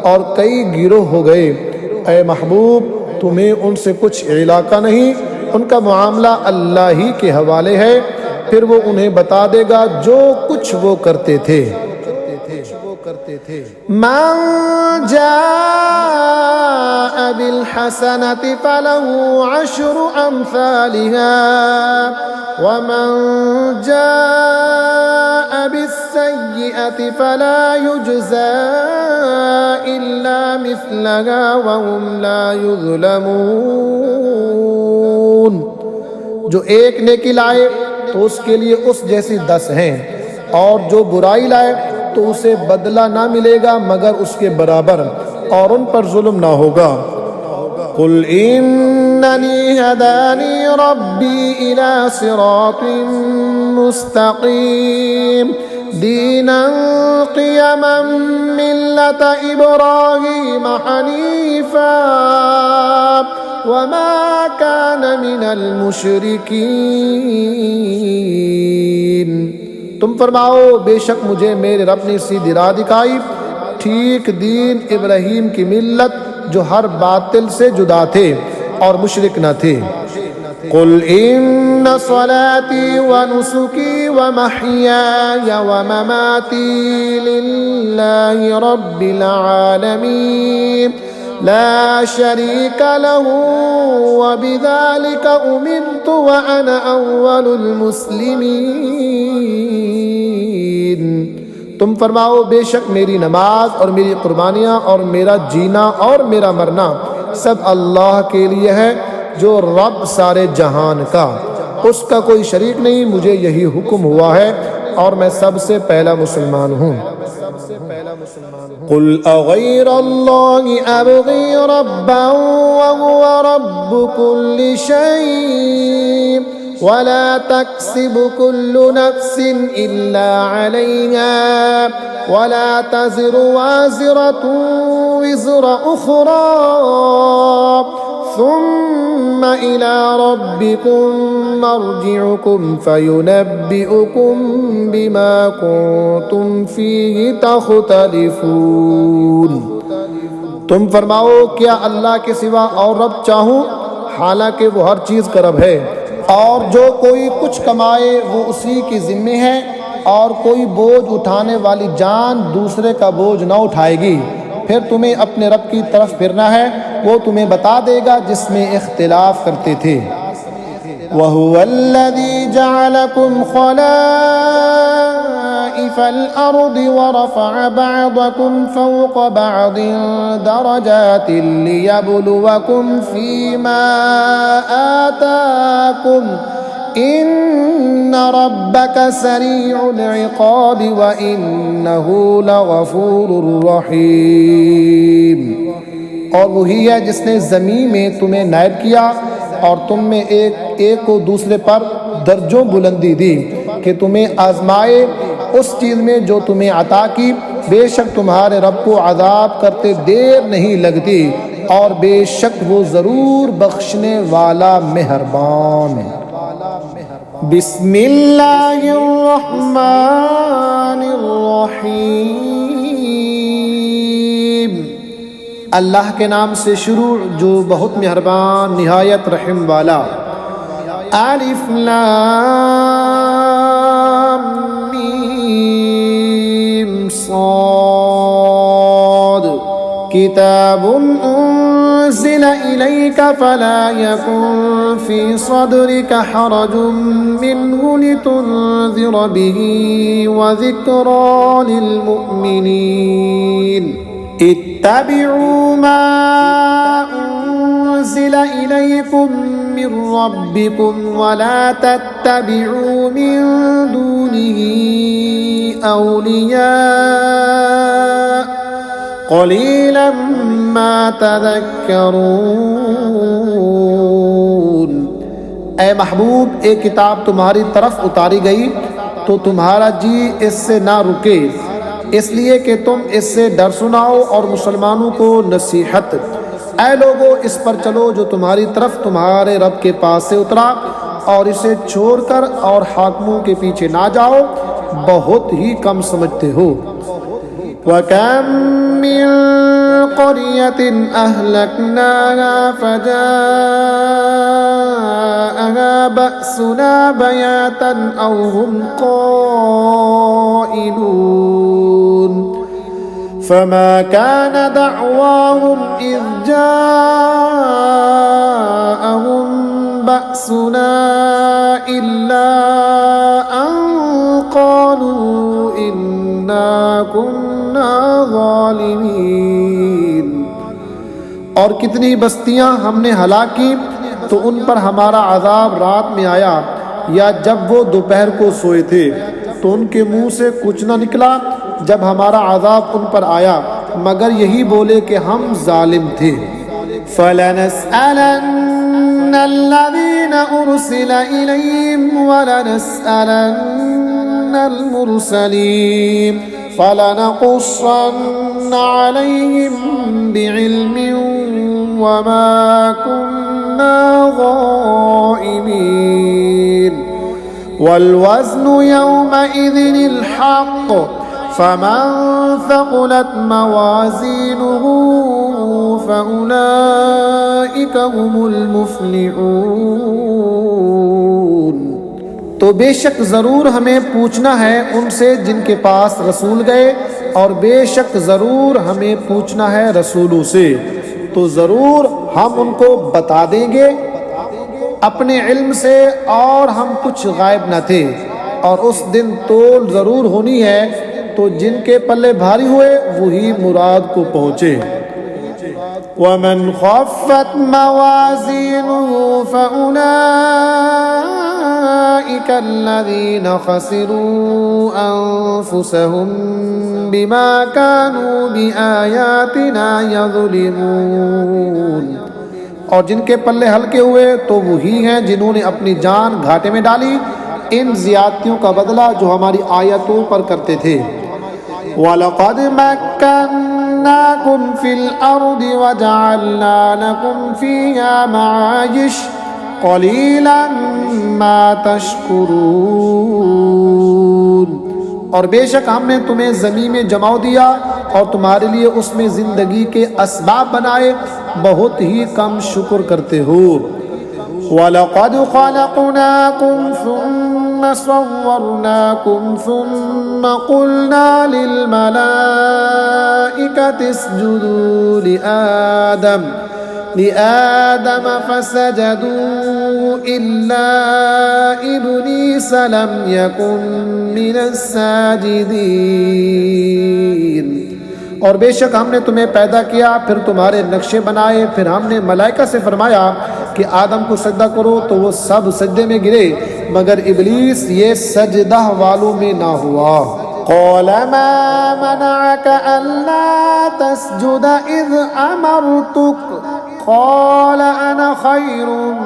और कई गिरोह हो गए, ऐ महबूब तुम्हें उनसे कुछ इलाका नहीं, उनका मामला अल्लाह ही के हवाले है, फिर वो उन्हें बता देगा जो कुछ वो करते थे। मन जाअ बिल हसनति फलहु अश्रु अम्सालिहा व मन जाअ बिस्सय्यिअति फला युज्ज़ा इल्ला मिस्लहा व हुम ला युज़्लमून। जो एक नेकी लाए तो उसके लिए उस जैसी 10 हैं और जो बुराई लाए तो उसे बदला ना मिलेगा मगर उसके बराबर और उन पर जुल्म ना होगा। कुल इन्ननी हदानी रब्बी इला सिरातिन मुस्तकीम दीनन क़ियमन मिल्लत इब्राहीम हनीफा वमा कान मिनल मुशरिकीन। तुम फरमाओ बेशक मुझे मेरे रब ने सीधी राह दिखाई, ठीक दीन इब्राहीम की मिल्लत जो हर बातिल से जुदा थे और मुशरिक न थे। कुल इन्ना सलाती व नुसुकी व महयाया व ममाती लिल्लाहि रब्बिल आलमीन ला शरीका लहू व बिज़ालिका उमिरतु व अना अव्वलुल मुस्लिमीन। तुम फरमाओ बेशक मेरी नमाज और मेरी कुर्बानियाँ और मेरा जीना और मेरा मरना सब अल्लाह के लिए है जो रब सारे जहान का, उसका कोई शरीक नहीं। मुझे यही हुक्म हुआ है और मैं सबसे पहला मुसलमान हूँ। कुल अग़ैरल्लाहि अब्ग़ी रब्बन व हुवा रब्बु कुल्लि शै वला तक्सिबु कुल्लु नफ्सिन इल्ला अलैहा वला तज़िरु वाज़िरतुन विज़रा उख़रा सुम्मा इला रब्बिकुम मर्जिउकुम फयुनब्बिउकुम बिमा कुंतुम फीहि तख्तलिफून। तुम फरमाओ क्या अल्लाह के सिवा और रब चाहूँ, हालांकि वो हर चीज़ का रब है और जो कोई कुछ कमाए वो उसी की जिम्मे है और कोई बोझ उठाने वाली जान दूसरे का बोझ न उठाएगी। फिर तुम्हें अपने रब की तरफ फिरना है, वो तुम्हें बता देगा जिसमें इख्तिलाफ करते थे। वहुवल्लज़ी जअलकुम खलाइफल अर्दि वरफ़अ बअदकुम फ़ौक़ बअदिन दरजातिन लियब्लुवकुम फ़ीमा आताकुम इन्न रब्बक सरीउल इक़ाब व इन्नहु लग़फ़ूरुर रहीम। और वही है जिसने ज़मीन में तुम्हें नायब किया और तुम में एक को दूसरे पर दर्जों बुलंदी दी कि तुम्हें आजमाए उस चीज़ में जो तुम्हें अता की। बेशक तुम्हारे रब को अज़ाब करते देर नहीं लगती और बेशक वो ज़रूर बख्शने वाला मेहरबान। बिस्मिल्लाहिर्रहमानिर्रहीम। अल्लाह के नाम से शुरू जो बहुत मेहरबान निहायत रहम वाला। अलिफ लाम मीम साद किताबुन उन्ज़िला इलैका फला यकुन फी सदरिका हरजुम मिन्हु लितुन्ज़िर बिही व ज़िक्रा लिल मुमिनीन। इत्तबिउ मा उन्ज़िला इलैकुम मिर रब्बिकुम वला तत्तबिउ मिन दूनिही औलिया क़लीलन मा तज़क्करून। ए महबूब, एक किताब तुम्हारी तरफ उतारी गई तो तुम्हारा जी इससे ना रुके, इसलिए कि तुम इससे डर सुनाओ और मुसलमानों को नसीहत। ऐ लोगो, इस पर चलो जो तुम्हारी तरफ तुम्हारे रब के पास से उतरा और इसे छोड़कर और हाकिमों के पीछे ना जाओ, बहुत ही कम समझते हो। वकम मिन क़रियतिन अहलकनाहा फजाअहा बअसुना बयातन औ हुम क़ाइलून फमा कान दअवाहुम इज़ जाअहुम बअसुना इल्ला अन क़ालू इन्ना कुन्ना ज़ालिमीन। और कितनी बस्तियां हमने हलाक की तो उन पर हमारा अज़ाब रात में आया या जब वो दोपहर को सोए थे, तो उनके मुंह से कुछ न निकला जब हमारा अज़ाब उन पर आया मगर यही बोले कि हम जालिम थे। फलनस्अलन्नल्लज़ीना उरसिला इलैहिम वलनस्अलन्नल मुरसलीन फलनक़ुस्सन्न अलैहिम बिइल्मिन वमा कुन्ना गाइबीन वल्वज़्नु यौमइज़िनिल हक़्क़ फमन थक़ुलत मवाज़ीनुहु फ़उलाइका हुमुल मुफ़्लिहून। तो बेशक ज़रूर हमें पूछना है उनसे जिनके पास रसूल गए, और बेशक ज़रूर हमें पूछना है रसूलों से, तो ज़रूर हम उनको बता देंगे अपने इल्म से, और हम कुछ गायब न थे। और उस दिन तोल ज़रूर होनी है, तो जिनके पल्ले भारी हुए वही मुराद को पहुँचे। वमन ख़फ़्फ़त मवाज़ीनुहु फ़उलाइका अल्लज़ीना ख़सिरू अन्फ़ुसहुम बिमा कानू बिआयातिना यज़लिमून। और जिनके पल्ले हल्के हुए तो वही हैं जिन्होंने अपनी जान घाटे में डाली इन ज़ियादतियों का बदला जो हमारी आयतों पर करते थे। वलक़द मक्कन्नाकुम फिल अर्दि वजअलना लकुम फ़ीहा मआयिश क़लीलन मा तशकुरून। और बेशक हमने तुम्हें ज़मीन में जमा दिया और तुम्हारे लिए उसमें ज़िंदगी के असबाब बनाए, बहुत ही कम शुक्र करते हो। वलक़द ख़लक़नाकुम صورناكم ثم قلنا للملائكة اسجدوا لآدم فسجدوا إلا إبليس لم يكن من الساجدين। और बेशक हमने तुम्हें पैदा किया, फिर तुम्हारे नक्शे बनाए, फिर हमने मलाइका से फरमाया कि आदम को सजदा करो, तो वो सब सजदे में गिरे मगर इबलीस ये सजदा वालों में ना हुआ। क़ाल मा मनअक अल्ला तस्जुद इज़ अमरतुक क़ाल अना खैरुम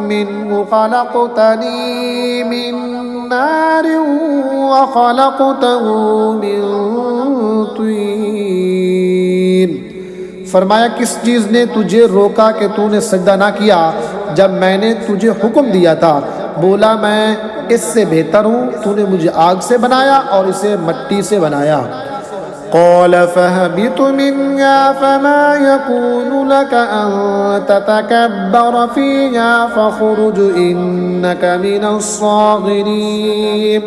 मिन्हु ख़लक़तनी मिन नारिन व ख़लक़तहु मिन तीन। फरमाया किस चीज़ ने तुझे रोका कि तूने सजदा ना किया जब मैंने तुझे हुक्म दिया था? बोला मैं इससे बेहतर हूँ, तूने मुझे आग से बनाया और इसे मिट्टी से बनाया। क़ाल फ़हबित मिन्हा फ़मा यकूनु लक अन ततकब्बर फ़ीहा फ़ख़रुज इन्नक मिनस्साग़िरीन।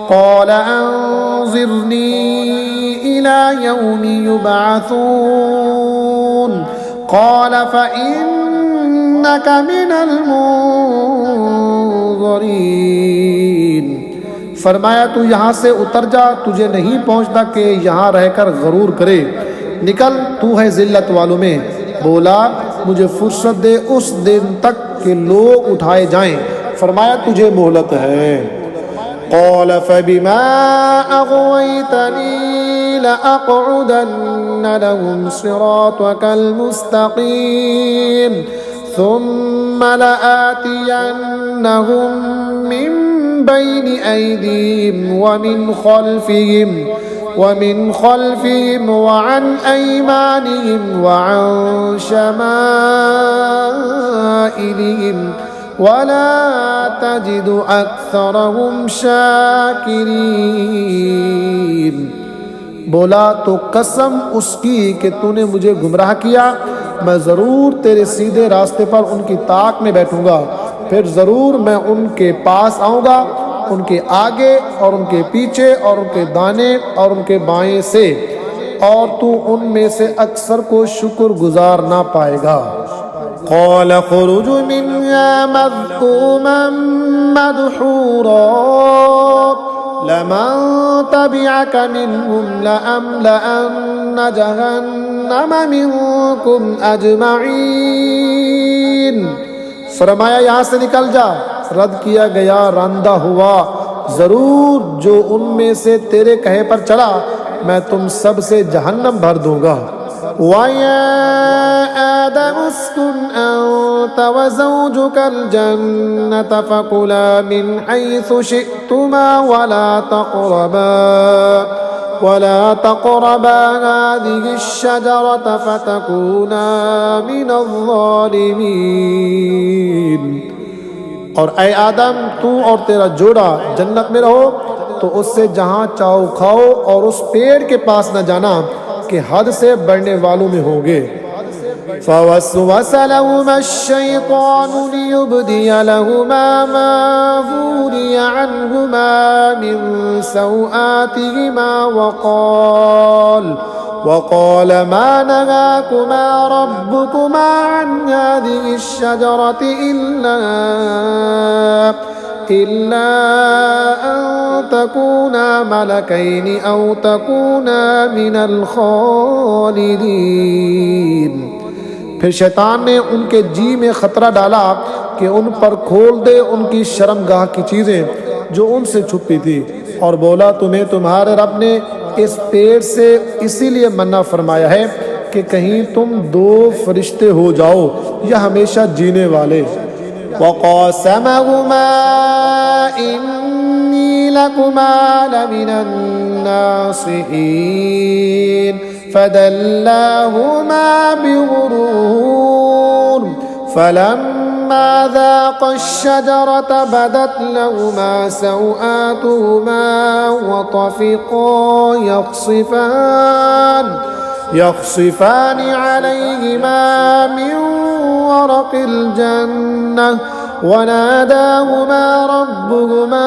क़ाल अंज़िरनी इला यौमि युबअसून। क़ाल फ़इन्नक मिनल मुन्ज़रीन। फरमाया तू यहाँ से उतर जा, तुझे नहीं पहुँचता कि यहाँ रहकर गरूर करे, निकल, तू है जिल्लत वालों में। बोला मुझे फुर्सत दे उस दिन तक कि लोग उठाए जाएं। फरमाया तुझे मोहलत है। क़ाल फ़बिमा अग़वैतनी लअक़उदन्न लहुम सिरातकल मुस्तक़ीम थुम्म लआतियन्नहुम मिन बैन ऐदीहिम व मिन ख़ल्फ़िहिम व अन ऐमानिहिम व अन शमाइलिहिम वला तजिदु अक्सरहुम शाकिरीन। बोला तो कसम उसकी कि तूने मुझे गुमराह किया, मैं ज़रूर तेरे सीधे रास्ते पर उनकी ताक में बैठूंगा, फिर ज़रूर मैं उनके पास आऊँगा, उनके आगे और उनके पीछे और उनके दाने और उनके बाएं से, और तू उनमें से अक्सर को शुक्रगुजार ना पाएगा। क़ाल ख़ुरुज मिन्हा मज़कूमन मदहूरा लमन तबिअक मिन्हुम लअमलअन्न जहन्नम मिनकुम अजमईन। फरमाया यहाँ से निकल जा, रद्द किया गया, रांदा हुआ, ज़रूर जो उनमें से तेरे कहे पर चला मैं तुम सब से जहन्नम भर दूंगा। वया आदम उस्कुन अन्त व ज़ौजुकल जन्नत फकुला मिन हैसु शिअ्तुमा वला तक़रबा हाज़िहि अश-शजरत फतकूना मिनज़-ज़ालिमीन। और ऐ आदम तू और तेरा जोड़ा जन्नत में रहो, तो उससे जहाँ चाहो खाओ और उस पेड़ के पास न जाना कि हद से बढ़ने वालों में होंगे। फ़वस्वस लहुमा अश-शैतानु लियुब्दिय लहुमा मा वुरिय अन्हुमा मिन सौआतिहिमा वक़ाल मा नहाकुमा रब्बुकुमा अन हाज़िहि अश-शजरति इल्ला अन तकूना मलकैनि औ तकूना मिनल खालिदीन। फिर शैतान ने उनके जी में ख़तरा डाला कि उन पर खोल दे उनकी शर्मगाह की चीज़ें जो उनसे छुपी थी, और बोला तुम्हें तुम्हारे रब ने इस पेड़ से इसीलिए मन्ना फरमाया है कि कहीं तुम दो फरिश्ते हो जाओ या हमेशा जीने वाले। वक़ासमहुमा इन्नी लकुमा लमिनन नासिहीन फदल्लाहुमा बिग़ुरूर फलम्मा ज़ाक़ा अश-शजरत बदत लहुमा सौआतुहुमा वतफ़िक़ा यख़सिफ़ान अलैहिमा मिन वरक़िल जन्नह वनादाहुमा रब्बुहुमा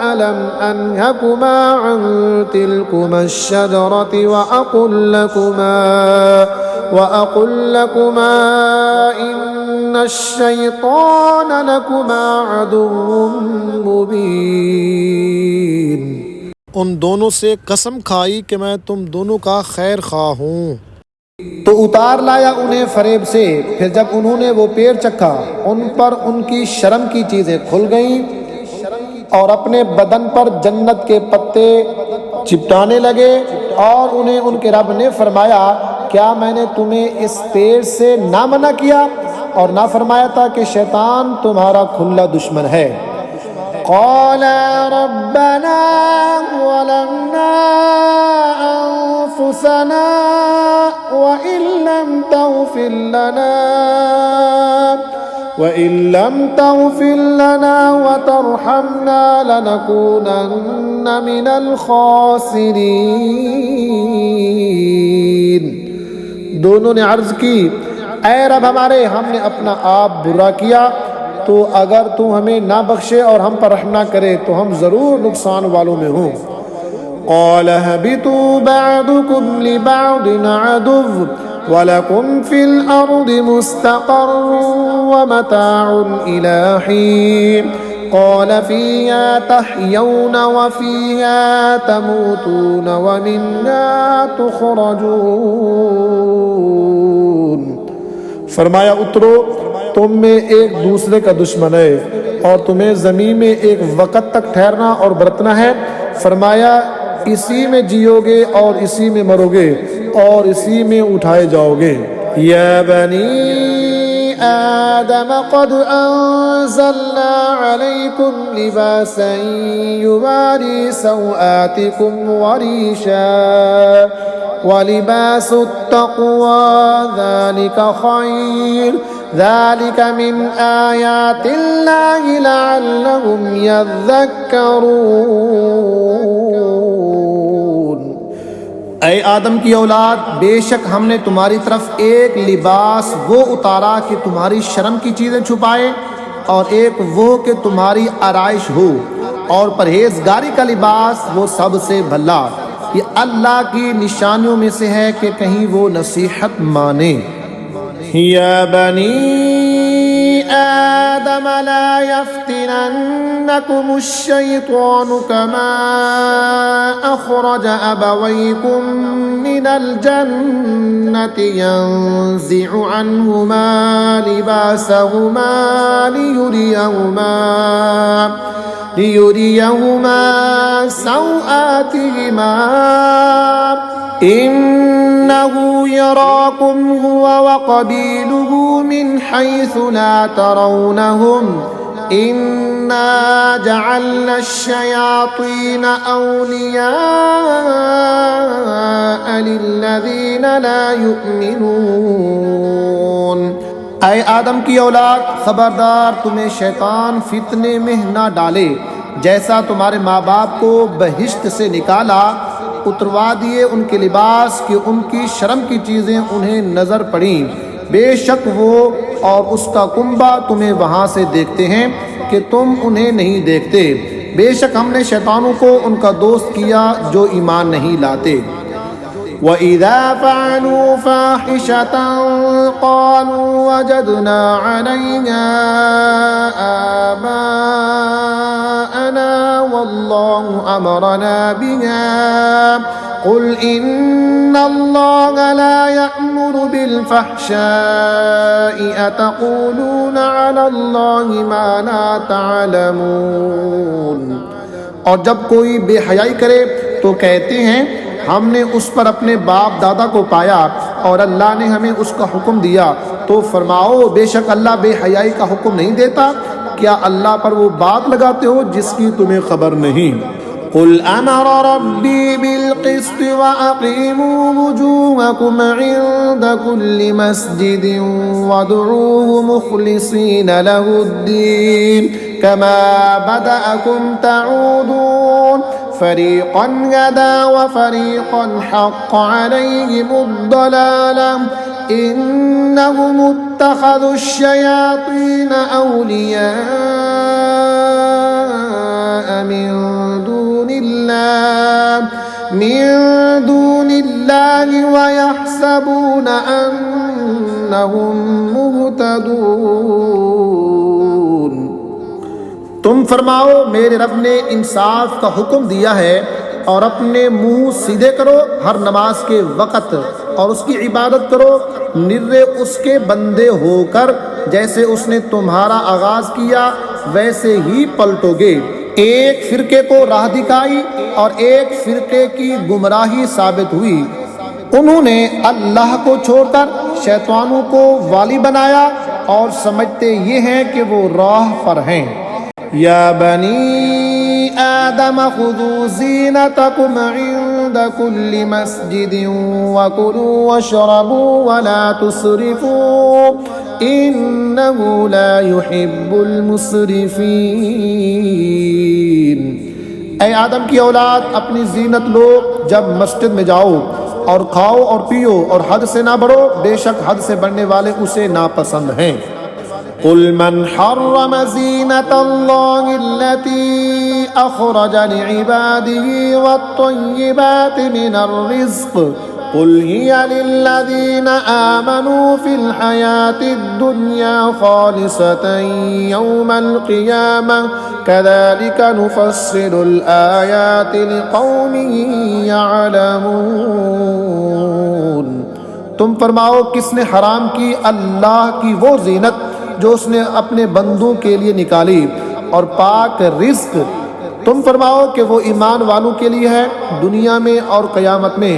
अलम अनहकुमा अन तिलकुमा अश्शजरति व अकुल लकुमा इन्नश-शैतान लकुमा अदुव्वुम मुबीन। उन दोनों से कसम खाई कि मैं तुम दोनों का खैर खा हूँ। तो उतार लाया उन्हें फरेब से। फिर जब उन्होंने वो पेड़ चखा, उन पर उनकी शर्म की चीजें खुल गईं और अपने बदन पर जन्नत के पत्ते चिपटाने लगे। और उन्हें उनके रब ने फरमाया, क्या मैंने तुम्हें इस पेड़ से ना मना किया और ना फरमाया था कि शैतान तुम्हारा खुला दुश्मन है। क़ाला रब्बना ज़लमना अनफुसना व इल्लम तग़फ़िर लना व तरहमना लनकूनन्न मिनल ख़ासिरीन। दोनों ने अर्ज़ की, ऐ रब हमारे, हमने अपना आप बुरा किया, तो अगर तू हमें ना बख्शे और हम पर रहम ना करे तो हम ज़रूर नुकसान वालों में हों। क़ाल हबितू बअदुकुम लिबअदिन अदुव्व वलकुम फिल अर्दि मुस्तक़र्रुन व मताउन इला हीन क़ाल फ़ीहा तहयौन व फ़ीहा तमूतून व मिन्हा तुख़रजून। फरमाया, उतरो, तुम में एक दूसरे का दुश्मन है और तुम्हें ज़मीन में एक वक़्त तक ठहरना और बरतना है। फरमाया, इसी में जियोगे और इसी में मरोगे और इसी में उठाए जाओगे। या बनी आदम क़द अंज़लना अलैकुम लिबासन युवारी सौआतिकुम वरीशा वलिबासुत तक़वा ज़ालिका खैर ज़ालिका मिन आयातिल्लाहि लअल्लहुम यज़्ज़क्करून। ऐ आदम की औलाद, बेशक हमने तुम्हारी तरफ एक लिबास वो उतारा कि तुम्हारी शर्म की चीज़ें छुपाए और एक वो कि तुम्हारी आराइश हो, और परहेजगारी का लिबास वो सबसे भला। ये अल्लाह की निशानियों में से है कि कहीं वो नसीहत माने। या बनी आदम ला यफ्तिनन्नकुमुश-शैतानु कमा अखरज अबवैकुम मिनल जन्नति यंज़िउ अन्हुमा लिबासहुमा लियुरियहुमा सौआतिहिमा इन्नहु यराकुम हुवा व क़बीलुहु मिन हैसु ला तरौनहुम इन्ना जअलना अश-शयातीन औलिया लिल्लज़ीना ला युमिनून। ऐ आदम की औलाद, खबरदार तुम्हें शैतान फितने में ना डाले। जैसा तुम्हारे माँ बाप को बहिश्त से निकाला, उतरवा दिए उनके लिबास कि उनकी शर्म की चीज़ें उन्हें नज़र पड़ी। बेशक वो और उसका कुंबा तुम्हें वहाँ से देखते हैं कि तुम उन्हें नहीं देखते। बेशक हमने शैतानों को उनका दोस्त किया जो ईमान नहीं लाते। वइज़ा फ़अलू फ़ाहिशतन क़ालू वजदना अलैहा आबाअना वल्लाहु अमरना बिहा क़ुल इन्नल्लाहा ला यअमुरु बिल-फ़हशाइ अतक़ूलूना अलल्लाहि मा ला तअलमून। और जब कोई बेहयाई करे तो कहते हैं, हमने उस पर अपने बाप दादा को पाया और अल्लाह ने हमें उसका हुक्म दिया। तो फरमाओ, बेशक अल्लाह बेहयाई का हुक्म नहीं देता। क्या अल्लाह पर वो बात लगाते हो जिसकी तुम्हें खबर नहीं? कुल अमर रब्बी बिल क़िस्त व अक़ीमू वुजूहकुम इन्द कुल्लि मस्जिदिन वदऊहु मुख़लिसीन लहुद्दीन कमा बदअकुम तऊदून फ़रीक़न हदा व फ़रीक़न हक़्क़ अलैहिमुद्दलालह इन्नहुम इत्तखज़ुश्शयातीन औलिया मिन दूनिल्लाहि व यहसबून अन्नहुम मुहतदून। तुम फरमाओ मेरे रब ने इंसाफ का हुक्म दिया है और अपने मुंह सीधे करो हर नमाज के वक़्त और उसकी इबादत करो निर्रे उसके बंदे होकर, जैसे उसने तुम्हारा आगाज किया वैसे ही पलटोगे। एक फिरके को राह दिखाई और एक फिरके की गुमराही साबित हुई। उन्होंने अल्लाह को छोड़कर शैतानों को वाली बनाया और समझते ये हैं कि वो राह पर हैं। या बनी आदम खुदू ज़ीनतकुम इंद कुल्लि मस्जिदिन वकुलू वशरबू वला तुसरिफू इन्नहु ला युहिब्बुल मुसरिफीन। ऐ आदम की औलाद, अपनी जीनत लो, जब मस्जिद में जाओ और खाओ और पियो और हद से ना बढ़ो, बेशक हद से बढ़ने वाले उसे नापसंद हैं। कुल मन हर्रम ज़ीनतल्लाहि अल्लती अखरज लिइबादिही वत्तय्यिबाति मिनर रिज़्क़ कुल हिया लिल्लज़ीना आमनू फिल हयातिद दुनिया खालिसतन यौमल क़ियामह कज़ालिका नुफ़स्सिलुल आयाति लिक़ौमिन यअलमून। तुम फरमाओ किसने हराम की अल्लाह की वो जीनत जो उसने अपने बंदों के लिए निकाली और पाक रिज़्क। तुम फरमाओ कि वो ईमान वालों के लिए है दुनिया में और क़यामत में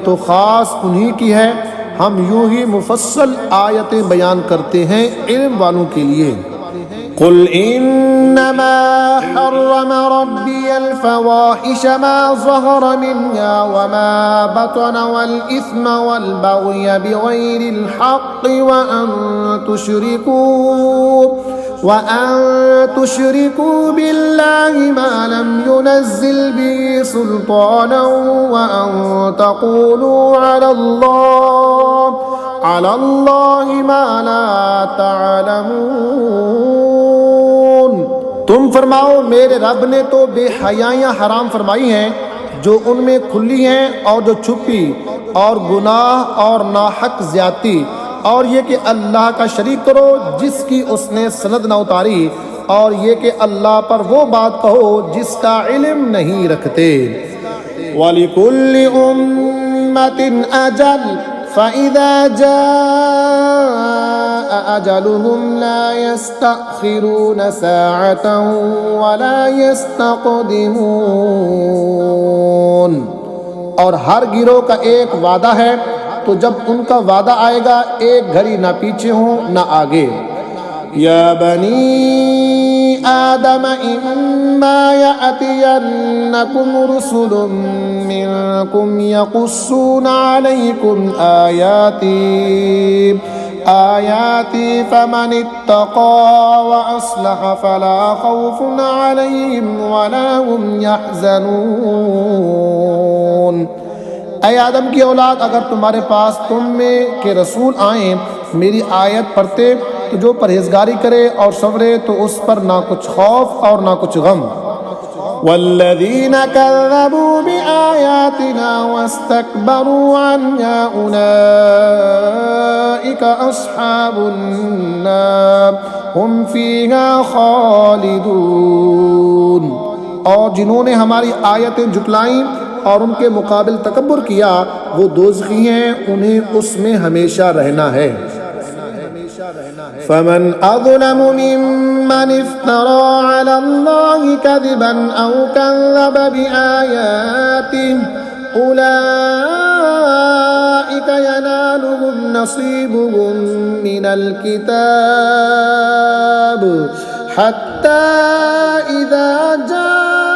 तो ख़ास उन्हीं की है। हम यूं ही मुफस्सल आयतें बयान करते हैं इल्म वालों के लिए। कुल इन्नमा हर्रम रब्बियल फ़वाहिश मा ज़हर मिन्हा व मा बतन वल इस्म वल बग़य बिग़ैरिल हक़्क़ि व अन तुशरिकू बिल्लाहि मा लम युनज़्ज़िल बिही सुल्तानन व अन तक़ूलू अलल्लाहि मा ला तअलमून। तुम फरमाओ मेरे रब ने तो बेहयाइयाँ हराम फरमाई हैं जो उनमें खुली हैं और जो छुपी, और गुनाह और नाहक ज्यादती, और ये कि अल्लाह का शरीक करो जिसकी उसने सनद न उतारी, और ये कि अल्लाह पर वो बात कहो जिसका इल्म नहीं रखते। वलिकुल्लि उम्मतिन अजल फ़इज़ा जाअ अजलुहुम ला यस्तअख़िरून साअतन वला यस्तक़दिमून। और हर गिरोह का एक वादा है, तो जब उनका वादा आएगा एक घड़ी ना पीछे हो ना आगे। या बनी आदम इम्मा यअतियन्नकुम रुसुलुम मिनकुम यक़ुस्सूना अलैकुम आयाती फमन इत्तक़ा व अस्लह फला खौफुन अलैहिम वला हुम यहज़नून। ऐ आदम की औलाद, अगर तुम्हारे पास तुम में के रसूल आए मेरी आयत पढ़ते तो जो परहेजगारी करे और सब्रे तो उस पर ना कुछ खौफ और ना कुछ गम। वल्लज़ीना कज़्ज़बू बिआयातिना वस्तकबरू अन्हा उलाइका अस्हाबुन नार हुम फीहा खालिदून। और जिन्होंने हमारी आयतें जुटलाईं और उनके मुकाबिल तकब्बुर किया वो दोज़खी हैं, उन्हें उसमें हमेशा रहना है। फमन अज़लमु मिम्मन इफ्तरा अलल्लाहि कज़िबन औ कज़्ज़ब बिआयातिहि उलाइका यनालुहुम नसीबुहुम मिनल किताब हत्ता इज़ा जाअतहुम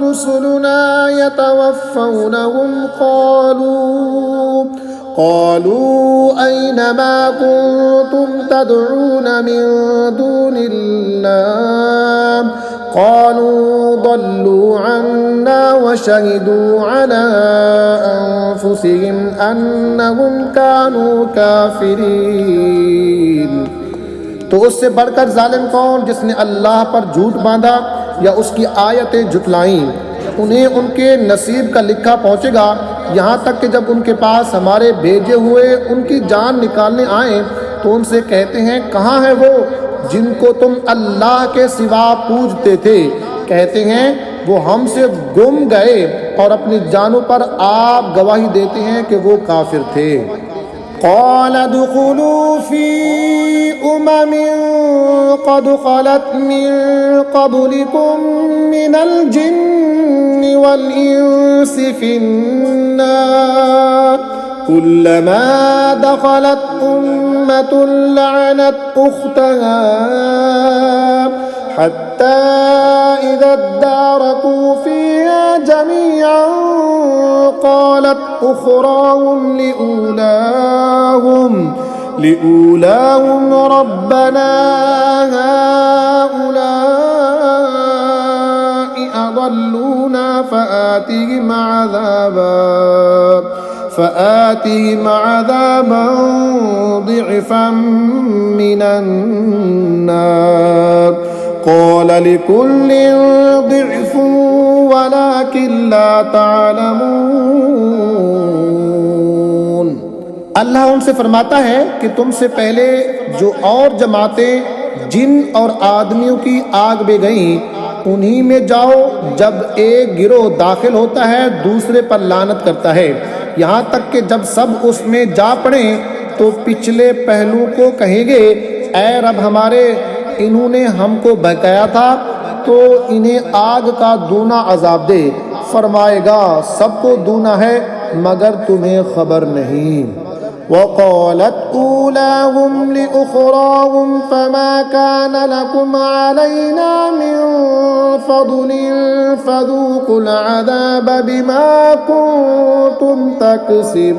रुसुलुना यतवफ़्फ़ौनहुम قالوا أين ما كنتم تدعون من دون الله قالوا ضلوا عنا वशहिदू अला अनफुसिहिम अन्नहुम कानू काफिरीन। तो उससे बढ़कर जालिम कौन, जिसने अल्लाह पर झूठ बांधा या उसकी आयतें झुटलाईं। उन्हें उनके नसीब का लिखा पहुँचेगा, यहाँ तक कि जब उनके पास हमारे भेजे हुए उनकी जान निकालने आए तो उनसे कहते हैं, कहाँ है वो जिनको तुम अल्लाह के सिवा पूजते थे? कहते हैं वो हमसे गुम गए, और अपनी जानों पर आप गवाही देते हैं कि वो काफिर थे। क़ाल दुख़ुलू फ़ी उममिन क़द ख़लत मिन क़ब्लिकुम मिनल जिन्नि वल इंसि फ़िन्नार कुल्लमा दख़लत उम्मतुन लअनत उख़्तहा हत्ता इज़ा अद्दारकू फ़ीहा जमीअन क़ालत उख़राहुम लिऊलाहुम रब्बना हाउलाइ अضلूना फ़आतिहिम अज़ाबन ضिअफ़न मिनन नार क़ाल लिकुल्लिन ضिअफ़ुन वलाकिन ला तअलमून। अल्लाह उनसे फरमाता है कि तुमसे पहले जो और जमातें जिन और आदमियों की आग में गईं, उन्हीं में जाओ। जब एक गिरोह दाखिल होता है दूसरे पर लानत करता है, यहाँ तक कि जब सब उसमें जा पड़े तो पिछले पहलू को कहेंगे, ऐ रब हमारे, इन्होंने हमको बहकाया था तो इन्हें आग का दूना अजाब दे। फरमाएगा, सबको दूना है मगर तुम्हें खबर नहीं। वक़ालत ऊलाहुम लिउख़राहुम फमा कान लकुम अलैना मिन फ़द्लिन फ़ज़ूक़ुल अज़ाब बिमा कुन्तुम तकसिबून।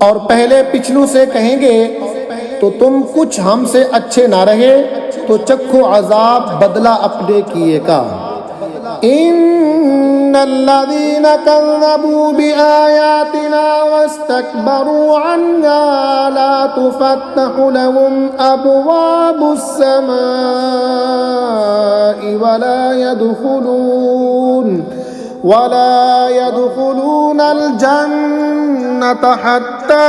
और पहले पिछलों से कहेंगे, तो तुम कुछ हमसे अच्छे ना रहे तो चखो अजाब बदला अपने किए का। इन्नल्लज़ीना कज़्ज़बू बिआयातिना वस्तकबरू अन्हा ला तुफ़त्तहु लहुम अब्वाबुस समाइ वला यदखुलूनल जन्नत हत्ता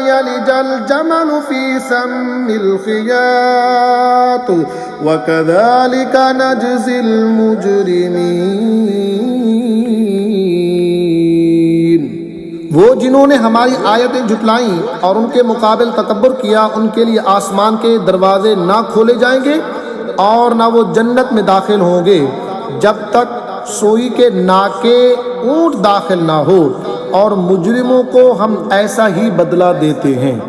यलिजल जमलु फी सम्मिल ख़ियात वकज़ालिका नजज़िल मुजरिमीन। वो जिन्होंने हमारी आयतें झुटलाईं और उनके मुकाबिल तकब्बुर किया, उनके लिए आसमान के दरवाजे ना खोले जाएंगे और ना वो जन्नत में दाखिल होंगे जब तक सोई के नाके ऊंट दाखिल ना हो, और मुजरिमों को हम ऐसा ही बदला देते हैं।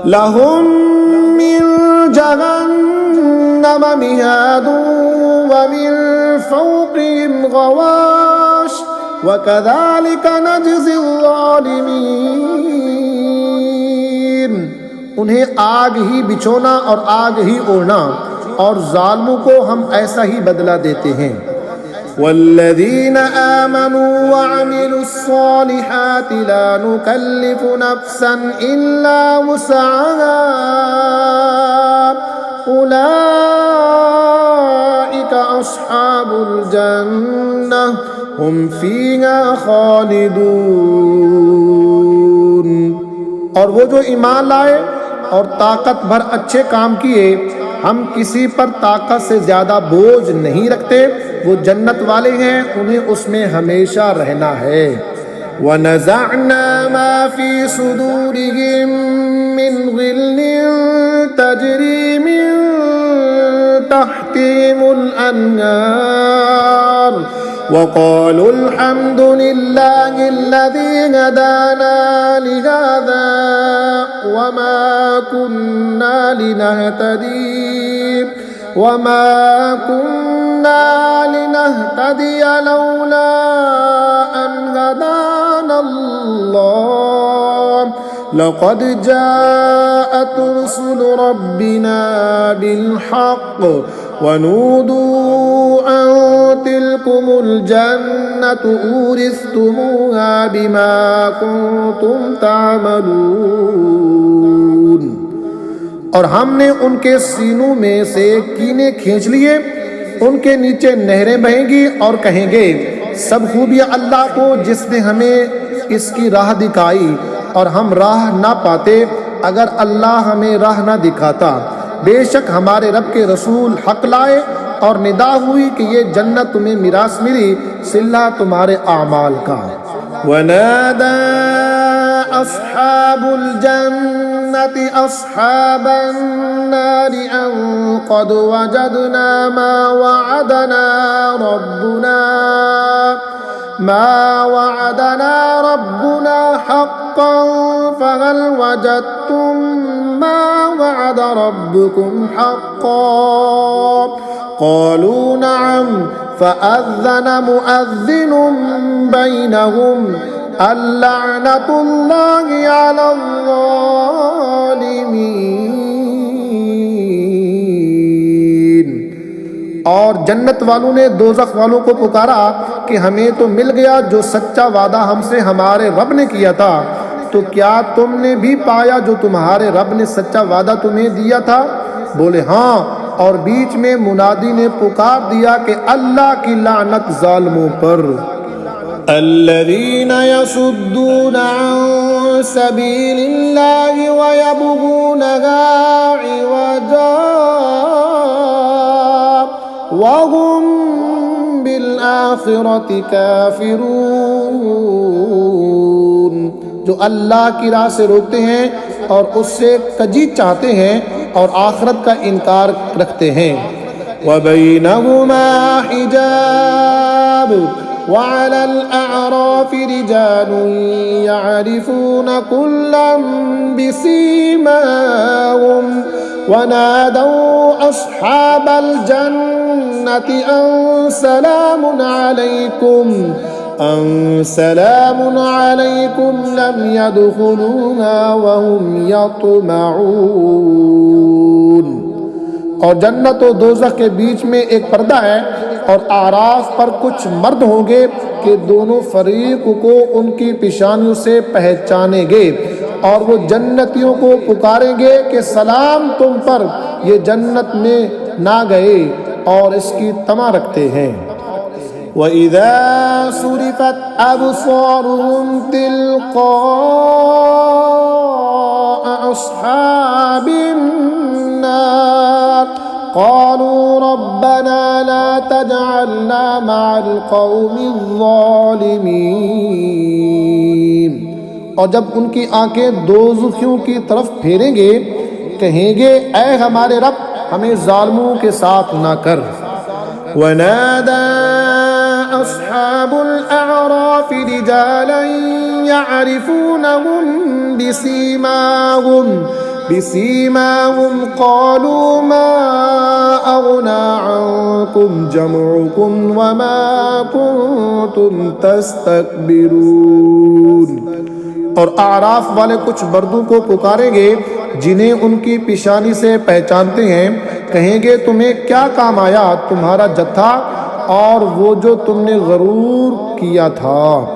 लहुम मिन जहन्नम मिहादुन व मिन फ़ौक़िहिम ग़वाश वकज़ालिका नजज़िल ज़ालिमीन। उन्हें आग ही बिछोना और आग ही ओढ़ना, और जालिमों को हम ऐसा ही बदला देते हैं। वल्लज़ीना आमनू वअमिलुस्सालिहाति ला नुकल्लिफु नफ्सन इल्ला वुसअहा उलाइका अस्हाबुल जन्नह हुम फ़ीहा खालिदून। और वो जो ईमान लाए और ताकत भर अच्छे काम किए, हम किसी पर ताकत से ज़्यादा बोझ नहीं रखते, वो जन्नत वाले हैं, उन्हें उसमें हमेशा रहना है। वनज़अना मा फ़ी सुदूरिहिम मिन ग़िल्लिन तजरी मिन तहतिहिमुल अन्हार वक़ालू अल्हम्दुलिल्लाहिल्लज़ी हदाना लिहाज़ा वमा कुन्ना लिनहतदिय लौला अन हदानल्लाह लक़द जाअत रुसुलु रब्बिना बिलहक़्क़ वनूदू तिलकुमुल जन्नतु उरिस्तुमूहा बिमा कुंतुम तामलून। और हमने उनके सीनों में से कीने खींच लिए, उनके नीचे नहरें बहेंगी और कहेंगे सब खूबियां अल्लाह को जिसने हमें इसकी राह दिखाई, और हम राह ना पाते अगर अल्लाह हमें राह ना दिखाता। बेशक हमारे रब के रसूल हक लाए और निदा हुई कि ये जन्नत तुम्हें मिरास मिली सिला तुम्हारे आमाल का। वनादा अस्हाबुल जन्नति अस्हाबन नारि अन क़द वजदना मा वअदना रब्बुना हक़्क़न फ़हल वजदतुम मा वअद रब्बुकुम हक़्क़न क़ालू नअम फ़अज़्ज़न मुअज़्ज़िनुम बैनहुम अल्लअनतुल्लाहि अलज़्ज़ालिमीन। और जन्नत वालों ने दोज़ख वालों को पुकारा कि हमें तो मिल गया जो सच्चा वादा हमसे हमारे रब ने किया था, तो क्या तुमने भी पाया जो तुम्हारे रब ने सच्चा वादा तुम्हें दिया था? बोले हाँ। और बीच में मुनादी ने पुकार दिया कि अल्लाह की लानत ज़ालिमों पर। अल्लज़ीना यसुद्दूना अन सबीलिल्लाहि व यबगूनहा इवजा व हुम बिल आखिरति काफिरून। जो अल्लाह की राह से रोकते हैं और उससे कजी चाहते हैं और आखिरत का इनकार रखते हैं। व बैनहुमा हिजाब व अलल अअराफि रिजालुन यअरिफून कुल्लन बिसीमाहुम व नादौ अस्हाबल जन्नति अन सलामुन अलैकुम लम यदखुलूहा व हुम यतमऊन। और जन्नत और दोज़ख के बीच में एक पर्दा है और आराफ पर कुछ मर्द होंगे कि दोनों फरीक को उनकी पेशानियों से पहचानेंगे और वो जन्नतियों को पुकारेंगे कि सलाम तुम पर, ये जन्नत में ना गए और इसकी तमा रखते हैं। वइज़ा सुरिफ़त अबसारुहुम तिल्क़ाअ अस्हाबिन नार क़ालू रब्बना ला तजअलना मअल क़ौमिज़्ज़ालिमीन। और जब उनकी आंखें दोज़खियों की तरफ फेरेंगे कहेंगे ऐ हमारे रब हमें ज़ालिमों के साथ ना कर। वनादा अस्हाबुल अअराफि रिजालन यअरिफूनहुम बिसीमाहुम क़ालू मा अग़ना अन्कुम जमउकुम व मा कुंतुम तस्तकबिरून। और आराफ वाले कुछ मर्दों को पुकारेंगे जिन्हें उनकी पेशानी से पहचानते हैं, कहेंगे तुम्हें क्या काम आया तुम्हारा जत्था और वो जो तुमने गरूर किया था।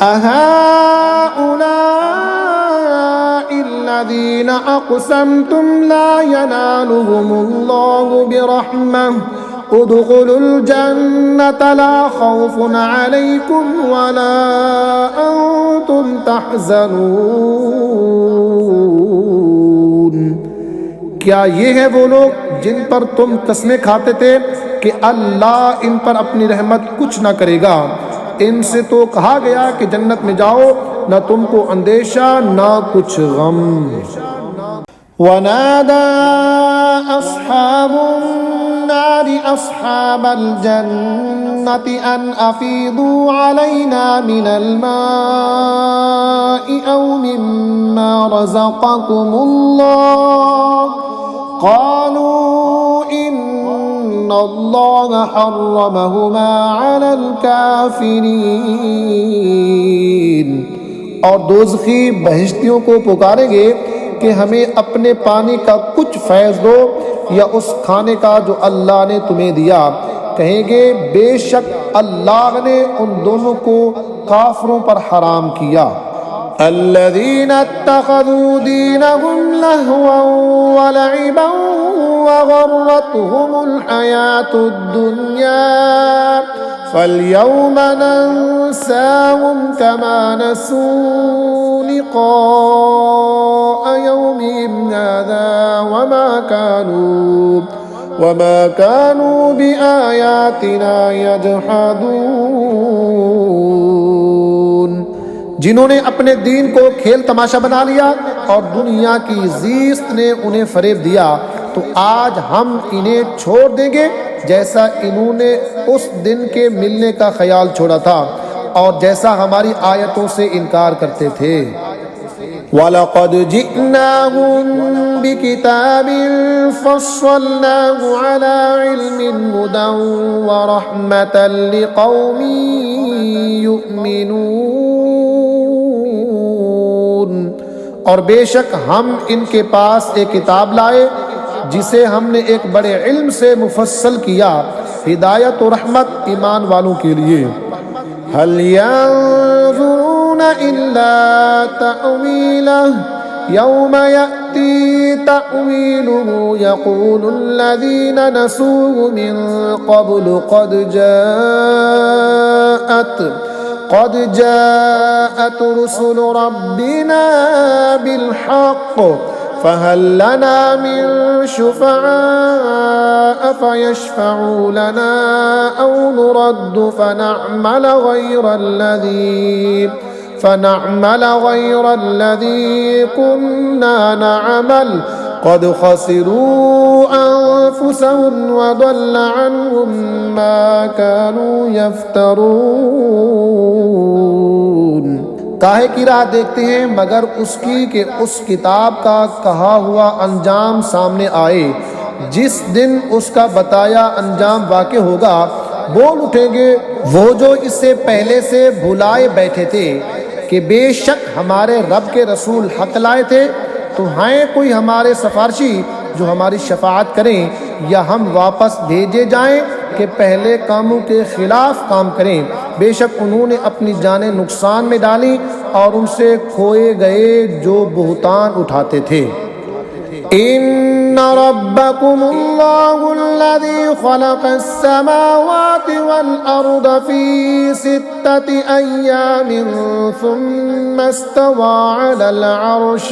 अहाउलाइल्लज़ीना अक़समतुम ला यनालुहुमुल्लाहु बिरहमह उदखुलुल जन्नत ला खौफुन अलैकुम वला अंतुम तहज़नून। क्या ये है वो लोग जिन पर तुम कस्में खाते थे कि अल्लाह इन पर अपनी रहमत कुछ ना करेगा? इनसे तो कहा गया कि जन्नत में जाओ, न तुमको अंदेशा ना कुछ गम। वनादा अस्हाबुन नारि अस्हाबल जन्नति अन अफीदू अलैना मिनल माइ औ मिम्मा रज़क़कुमुल्लाह क़ालू इन्नल्लाह हर्रमहुमा अलल काफिरीन। और दोज़खी बहिश्तियों को पुकारेंगे कि हमें अपने पानी का कुछ फैज़ दो या उस खाने का जो अल्लाह ने तुम्हें दिया। कहेंगे बेशक अल्लाह ने उन दोनों को काफिरों पर हराम किया। अल्लज़ीना इत्तख़ज़ू दीनहुम लहवन व लइबन व गर्रतहुमुल हयातुद दुन्या फल्यौम नंसाहुम कमा नसू लिक़ाअ यौमिहिम हाज़ा वमा कानू बिआयातिना यजहदून। जिन्होंने अपने दीन को खेल तमाशा बना लिया और दुनिया की जीस्त ने उन्हें फरेब दिया, तो आज हम इन्हें छोड़ देंगे जैसा इन्होंने उस दिन के मिलने का ख्याल छोड़ा था और जैसा हमारी आयतों से इनकार करते थे। वलक़द जिअनाहुम बिकिताबिन फ़स्सलनाहु अला इल्मिन हुदन व रहमतन लिक़ौमिन युमिनून। और बेशक हम इनके पास एक किताब लाए जिसे हमने एक बड़े इल्म से मुफस्सल किया, हिदायत और रहमत ईमान वालों के लिए। हल यंज़ुरून इल्ला तअवीलह यौम यअती तअवीलुहु यक़ूलुल्लज़ीना नसूहु मिन क़ब्लु क़द जाअत रुसुलु रब्बिना बिलहक़्क़ फहल लना मिन शुफ़अाء फयशफ़अू लना औ नुरद्दु फनअमल गय्र अल्लज़ी कुन्ना नअमल क़द ख़सिरू अन्फुसहुम व ضل अन्हुम मा कानू यफ्तरून। काहे की राह देखते हैं मगर उसकी कि उस किताब का कहा हुआ अंजाम सामने आए। जिस दिन उसका बताया अंजाम वाक़े होगा, बोल उठेंगे वो जो इससे पहले से भुलाए बैठे थे कि बेशक हमारे रब के रसूल हक लाए थे, तो हैं कोई हमारे सिफारशी जो हमारी शफाअत करें, या हम वापस भेजे जाएं कि पहले कामों के खिलाफ काम करें। बेशक उन्होंने अपनी जानें नुकसान में डाली और उनसे खोए गए जो बुहतान उठाते थे। इन्न रब्बकुमुल्लाहुल्लज़ी ख़लक़स्समावाति वल अर्द फ़ी सित्तति अय्यामिन सुम्मा इस्तवा अलल अर्श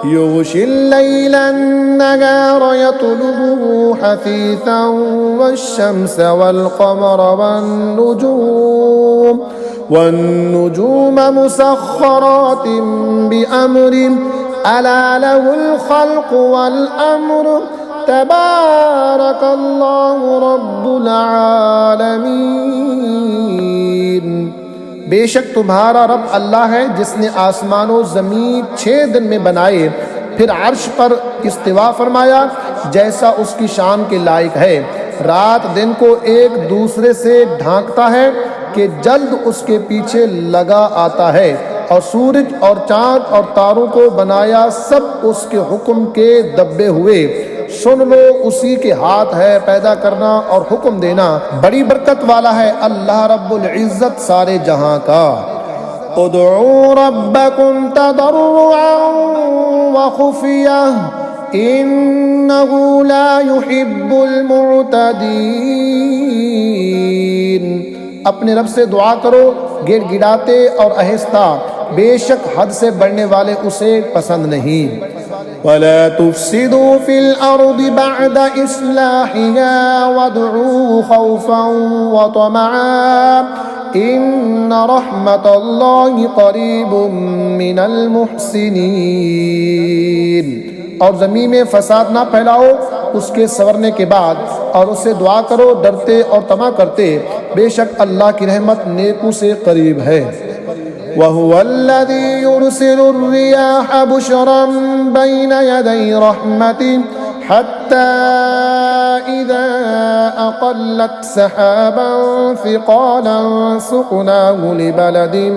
युग़शिल लैलन नहार यत्लुबुहु हसीसन वश्शम्स वल क़मर वन्नुजूम मुसख़ख़रातिन बिअम्रिही अला लहुल ख़ल्क़ु वल अम्रु तबारकल्लाहु रब्बुल आलमीन। बेशक तुम्हारा रब अल्लाह है जिसने आसमानों ज़मीन 6 दिन में बनाए, फिर अर्श पर इस्तिवा फरमाया जैसा उसकी शान के लायक है। रात दिन को एक दूसरे से ढांकता है कि जल्द उसके पीछे लगा आता है, और सूरज और चांद और तारों को बनाया सब उसके हुक्म के दबे हुए। सुन लो उसी के हाथ है पैदा करना और हुक्म देना, बड़ी बरकत वाला है अल्लाह रब्बुल इज्जत सारे जहां का। उदऊ रब्बकुम तदर्रुअन व खुफिया इन्नहु ला युहिब्बुल मुअतदीन। अपने रब से दुआ करो गिड़गिड़ाते और आहिस्ता, बेशक हद से बढ़ने वाले उसे पसंद नहीं। वला तुफसिदू फिल अर्दि बअद इस्लाहिहा वदऊ खौफन व तमअन इन्न रहमतल्लाहि करीबुम मिनल मुहसिनीन। और ज़मीन में फसाद ना फैलाओ उसके संवरने के बाद, और उससे दुआ करो डरते और तमा करते, बेशक अल्लाह की रहमत नेकों से करीब है। वहुवल्लज़ी युरसिलुर्रियाह बुशरन बैन यदै रहमतिही हत्ता इज़ा अक़ल्लत सहाबन सिक़ालन सुक़नाहु लिबलदिन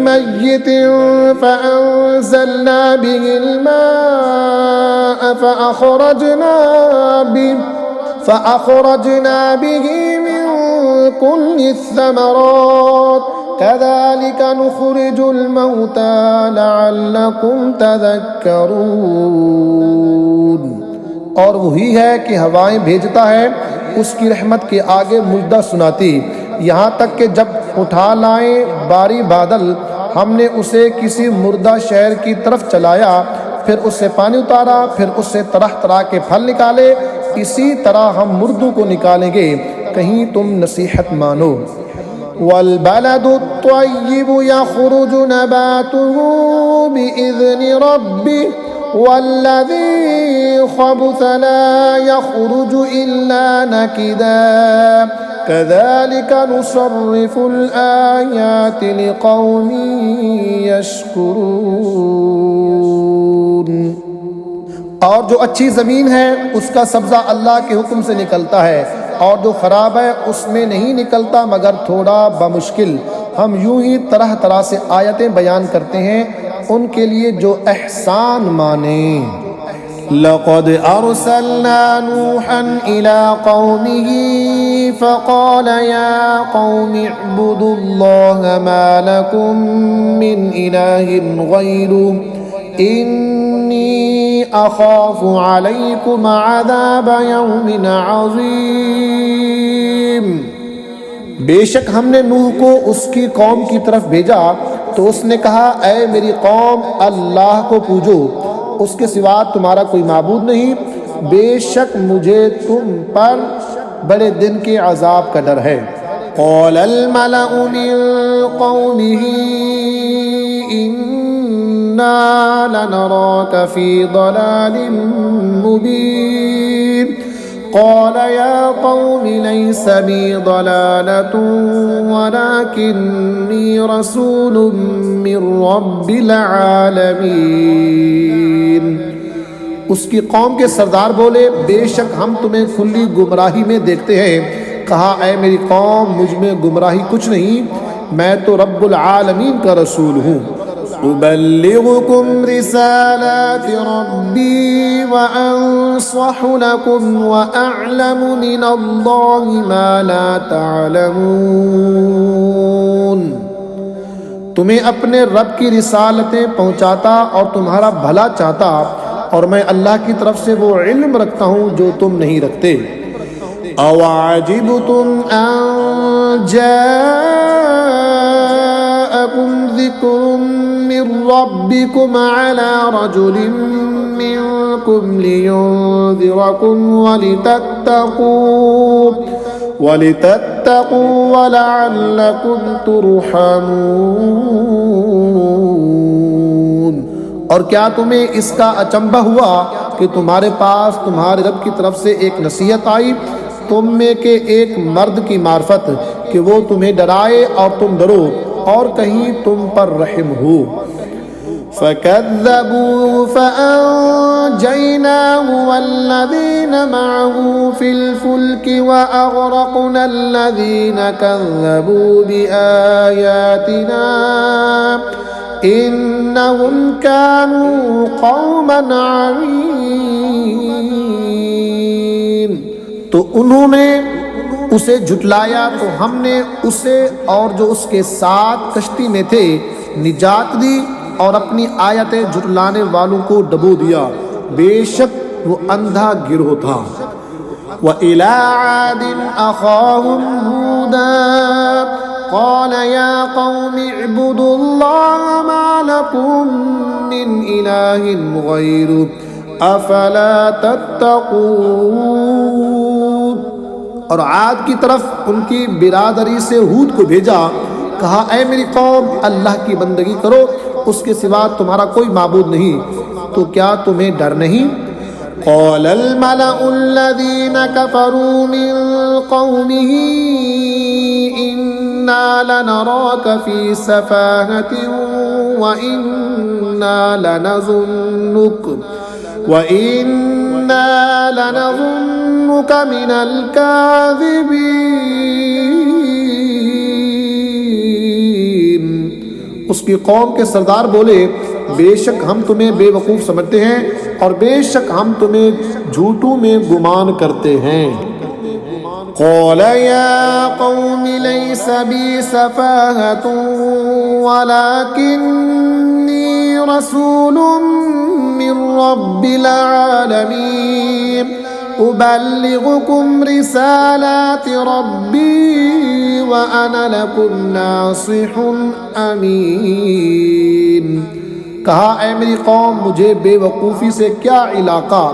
मय्यितिन फ़अंज़लना बिहिल माअ फ़अख़रजना बिही मिन कुल्लि थमरात कज़ालिक नुख़रिजुल मौता लअल्लकुम तज़क्करून। और वही है कि हवाएं भेजता है उसकी रहमत के आगे मुजदा सुनाती, यहाँ तक कि जब उठा लाए बारी बादल हमने उसे किसी मुर्दा शहर की तरफ चलाया, फिर उससे पानी उतारा, फिर उससे तरह तरह के फल निकाले, इसी तरह हम मुर्दों को निकालेंगे, कहीं तुम नसीहत मानो। वल्बलदु त्वय्यिबु यख़रुजु नबातुहु बिइज़्नि रब्बिह वल्लज़ी ख़बुथ ला यख़रुजु इल्ला नकिदा कज़ालिक नुसर्रिफ़ुल आयाति लिक़ौमिन यशकुरून। और जो अच्छी ज़मीन है उसका सब्ज़ा अल्लाह के हुक्म से निकलता है, और जो ख़राब है उसमें नहीं निकलता मगर थोड़ा बमुश्किल। हम यूं ही तरह तरह से आयतें बयान करते हैं उनके लिए जो एहसान माने। लक़द अरसलना नूहन इला क़ौमिही फ़क़ाल या क़ौमि अअ्बुदुल्लाह मा लकुम मिन इलाहिन ग़ैरुहु इन्नी अख़ाफ़ु अलैकुम अज़ाब यौमिन अज़ीम। बेशक हमने नूह को उसकी कौम की तरफ भेजा तो उसने कहा, ऐ मेरी कौम, अल्लाह को पूजो, उसके सिवा तुम्हारा कोई माबूद नहीं, बेशक मुझे तुम पर बड़े दिन के अजाब का डर है। क़ालल मलअु मिन क़ौमिही इन्ना लनराक फ़ी ज़लालिम मुबीन। क़ाल या क़ौमि लैस बी ज़लालतुन वलाकिन्नी रसूलुम मिन रब्बिल आलमीन। उसकी कौम के सरदार बोले, बेशक हम तुम्हें खुली गुमराही में देखते हैं। कहा, ऐ मेरी कौम, मुझ में गुमराही कुछ नहीं, मैं तो रब्बुल आलमीन का रसूल हूँ। उबल्लिगुकुम रिसालाति रब्बी व अंसहु लकुम व अअलमु मिनल्लाहि मा ला तअलमून। तुम्हें अपने रब की रिसालतें पहुँचाता और तुम्हारा भला चाहता, और मैं अल्लाह की तरफ से वो इल्म रखता हूँ जो तुम नहीं रखते। अवाजिबतुम अन जाअकुम ज़िक्रुम मिन रब्बिकुम अला रजुलिन मिनकुम लियुनज़िरकुम वलितत्तक़ू वलअल्लकुम तुरहमून। और क्या तुम्हें इसका अचंभा हुआ कि तुम्हारे पास तुम्हारे रब की तरफ से एक नसीहत आई तुम में के एक मर्द की मार्फत कि वो तुम्हें डराए और तुम डरो और कहीं तुम पर रहम हो। फ़कज़्ज़बूहु फ़अंजयनाहु वल्लज़ीन मअहु फ़िल फ़ुल्कि वअग़रक़ना अल्लज़ीन कज़्ज़बू बिआयातिना इन्नहुम कानू क़ौमन अमीन। तो उन्होंने उसे झुटलाया तो हमने उसे और जो उसके साथ कश्ती में थे निजात दी और अपनी आयतें झुटलाने वालों को डबो दिया, बेशक वो अंधा गिरोह था। व इला आदिन अख़ाहुम हूदा क़ाल या क़ौमि अअ्बुदुल्लाह मा लकुम मिन इलाहिन ग़ैरुहु अफ़ला तत्तक़ून। और आद की तरफ उनकी बिरादरी से हूद को भेजा, कहा, ऐ मेरी कौम, अल्लाह की बंदगी करो, उसके सिवा तुम्हारा कोई माबूद नहीं, तो क्या तुम्हें डर नहीं। क़ालल मलअु अल्लज़ीन कफ़रू मिन क़ौमिही इन्ना लनराक फ़ी सफ़ाहतिन व इन्ना लनज़ुन्नुक मिनल काज़िबीन। उसकी कौम के सरदार बोले, बेशक हम तुम्हें बेवकूफ़ समझते हैं और बेशक हम तुम्हें झूठों में गुमान करते हैं। क़ाल या क़ौमि लैसा बी सफ़ाहतुन वलाकिन्नी रसूलुम मिर रब्बिल आलमीन उबल्लिगुकुम रिसालाति रब्बी व अना लकुम नासिहुन अमीन। कहा, ऐ मेरी कौम, मुझे बेवकूफ़ी से क्या इलाका,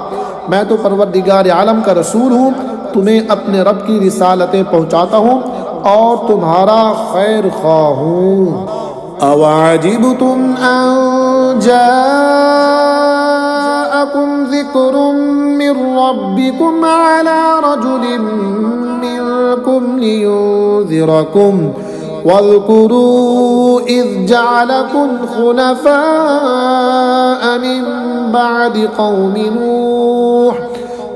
मैं तो परवरदिगार आलम का रसूल हूँ, तुम्हें अपने रब की रिसालतें पहुँचाता हूँ और तुम्हारा खैर ख्वाह हूँ। अवाजिबतुम अन जाअकुम ज़िक्रुम मिर रब्बिकुम अला रजुलिन मिनकुम लियुंज़िरकुम वज़्कुरू इज़ जअलकुम खुलफ़ाअ मिन बअदि क़ौमि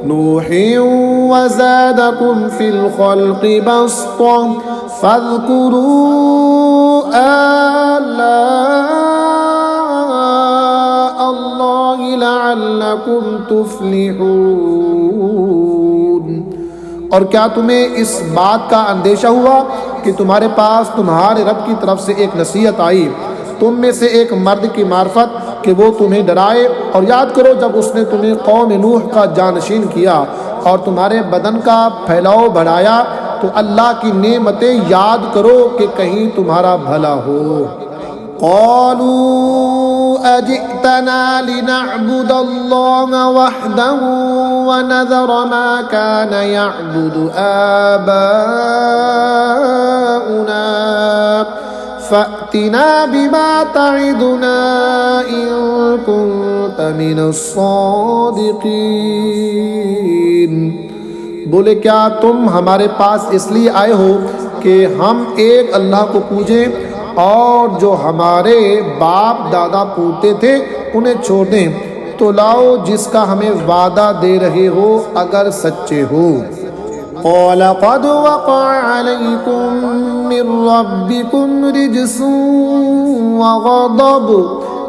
नूह वज़ादकुम फ़िल ख़ल्क़ि बस्ता फ़ज़्कुरू आलाअ अल्लाहि लअल्लकुम तुफ़्लिहून। और क्या तुम्हें इस बात का अंदेशा हुआ कि तुम्हारे पास तुम्हारे रब की तरफ से एक नसीहत आई, तुम में से एक मर्द की मार्फत, कि वो तुम्हें डराए? और याद करो जब उसने तुम्हें कौम नूह का जानशीन किया और तुम्हारे बदन का फैलाव बढ़ाया, तो अल्लाह की नेमतें याद करो कि कहीं तुम्हारा भला हो। क़ालू अजिअतना लिनअबुदल्लाह वहदहू व नज़र मा कान यअबुदु आबाउना फ़अतिना बिमा तइदुना इन कुन्त मिनस्सादिक़ीन। बोले, क्या तुम हमारे पास इसलिए आए हो कि हम एक अल्लाह को पूजें और जो हमारे बाप दादा पूजते थे उन्हें छोड़ दें? तो लाओ जिसका हमें वादा दे रहे हो अगर सच्चे हो। क़ाल क़द वक़अ अलैकुम मिर रब्बिकुम रिज्सुन व ग़ज़ब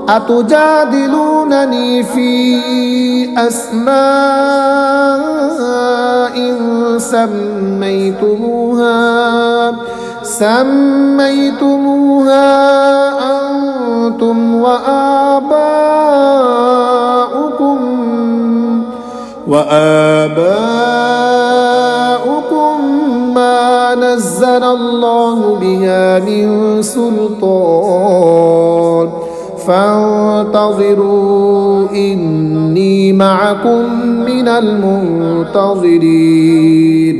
अतुजादिलूननी फ़ी अस्माइन सम्मयतमुहा अंतुम व आबाउकुम मा नज़्ज़लल्लाहु बिहा मिन सुल्तान फ़ंतज़िरू इन्नी मअकुम मिनल मुंतज़िरीन।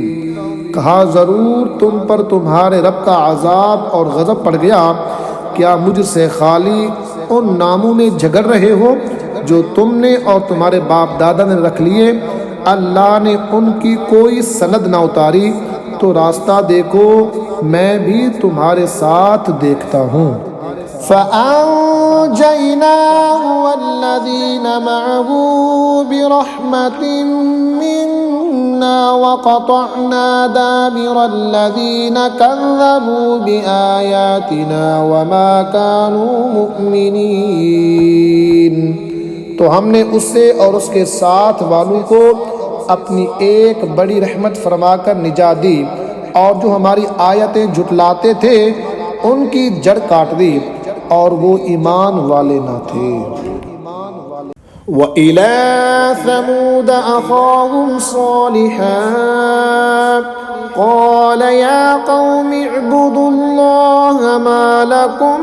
कहा, ज़रूर तुम पर तुम्हारे रब का अज़ाब और गज़ब पड़ गया। क्या मुझसे खाली उन नामों में झगड़ रहे हो जो तुमने और तुम्हारे बाप दादा ने रख लिए? अल्लाह ने उनकी कोई सनद ना उतारी, तो रास्ता देखो, मैं भी तुम्हारे साथ देखता हूँ। फ़अंजयनाहु वल्लज़ीना मअहू बिरहमतिन मिन्ना वक़तअना दाबिरल्लज़ीना कज़्ज़बू बिआयातिना वमा कानू मुअ्मिनीन। तो हमने उससे और उसके साथ वालों को अपनी एक बड़ी रहमत फरमाकर निजात दी, और जो हमारी आयतें झुटलाते थे उनकी जड़ काट दी, और वो ईमान वाले न थे। व इला समूद अखाहुम सालिहा क़ाल या क़ौमि इअ्बुदुल्लाह मा लकुम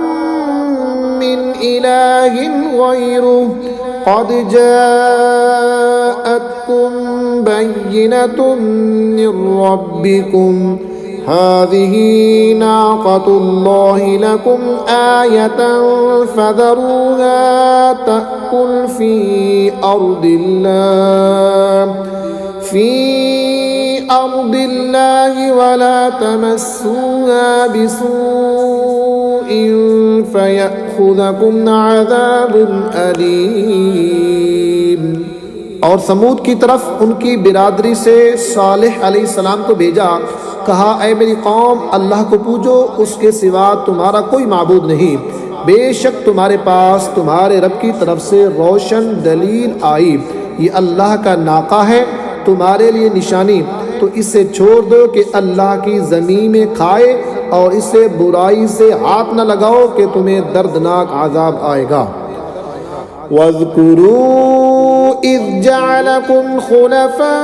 मिन इलाहिन ग़ैरुहु क़द जाअतकुम बय्यिनतुम मिर रब्बिकुम हाज़िही नाक़तुल्लाहि लकुम आयतन फ़ज़रूहा तअकुल फ़ी अर्दिल्लाहि वला तमस्सूहा बिसूइन फ़यअख़ुज़कुम अज़ाबुन अलीम। और समूद की तरफ उनकी बिरादरी से सालेह अलैहिस्सलाम को भेजा। कहा, ऐ मेरी कौम, अल्लाह को पूजो, उसके सिवा तुम्हारा कोई माबूद नहीं। बेशक तुम्हारे पास तुम्हारे रब की तरफ से रोशन दलील आई, ये अल्लाह का नाका है तुम्हारे लिए निशानी, तो तो इसे छोड़ दो कि अल्लाह की ज़मीन में खाए, और इसे बुराई से हाथ न लगाओ कि तुम्हें दर्दनाक आज़ाब आएगा। वज़कुरू इज़ जअलकुम खुलफ़ा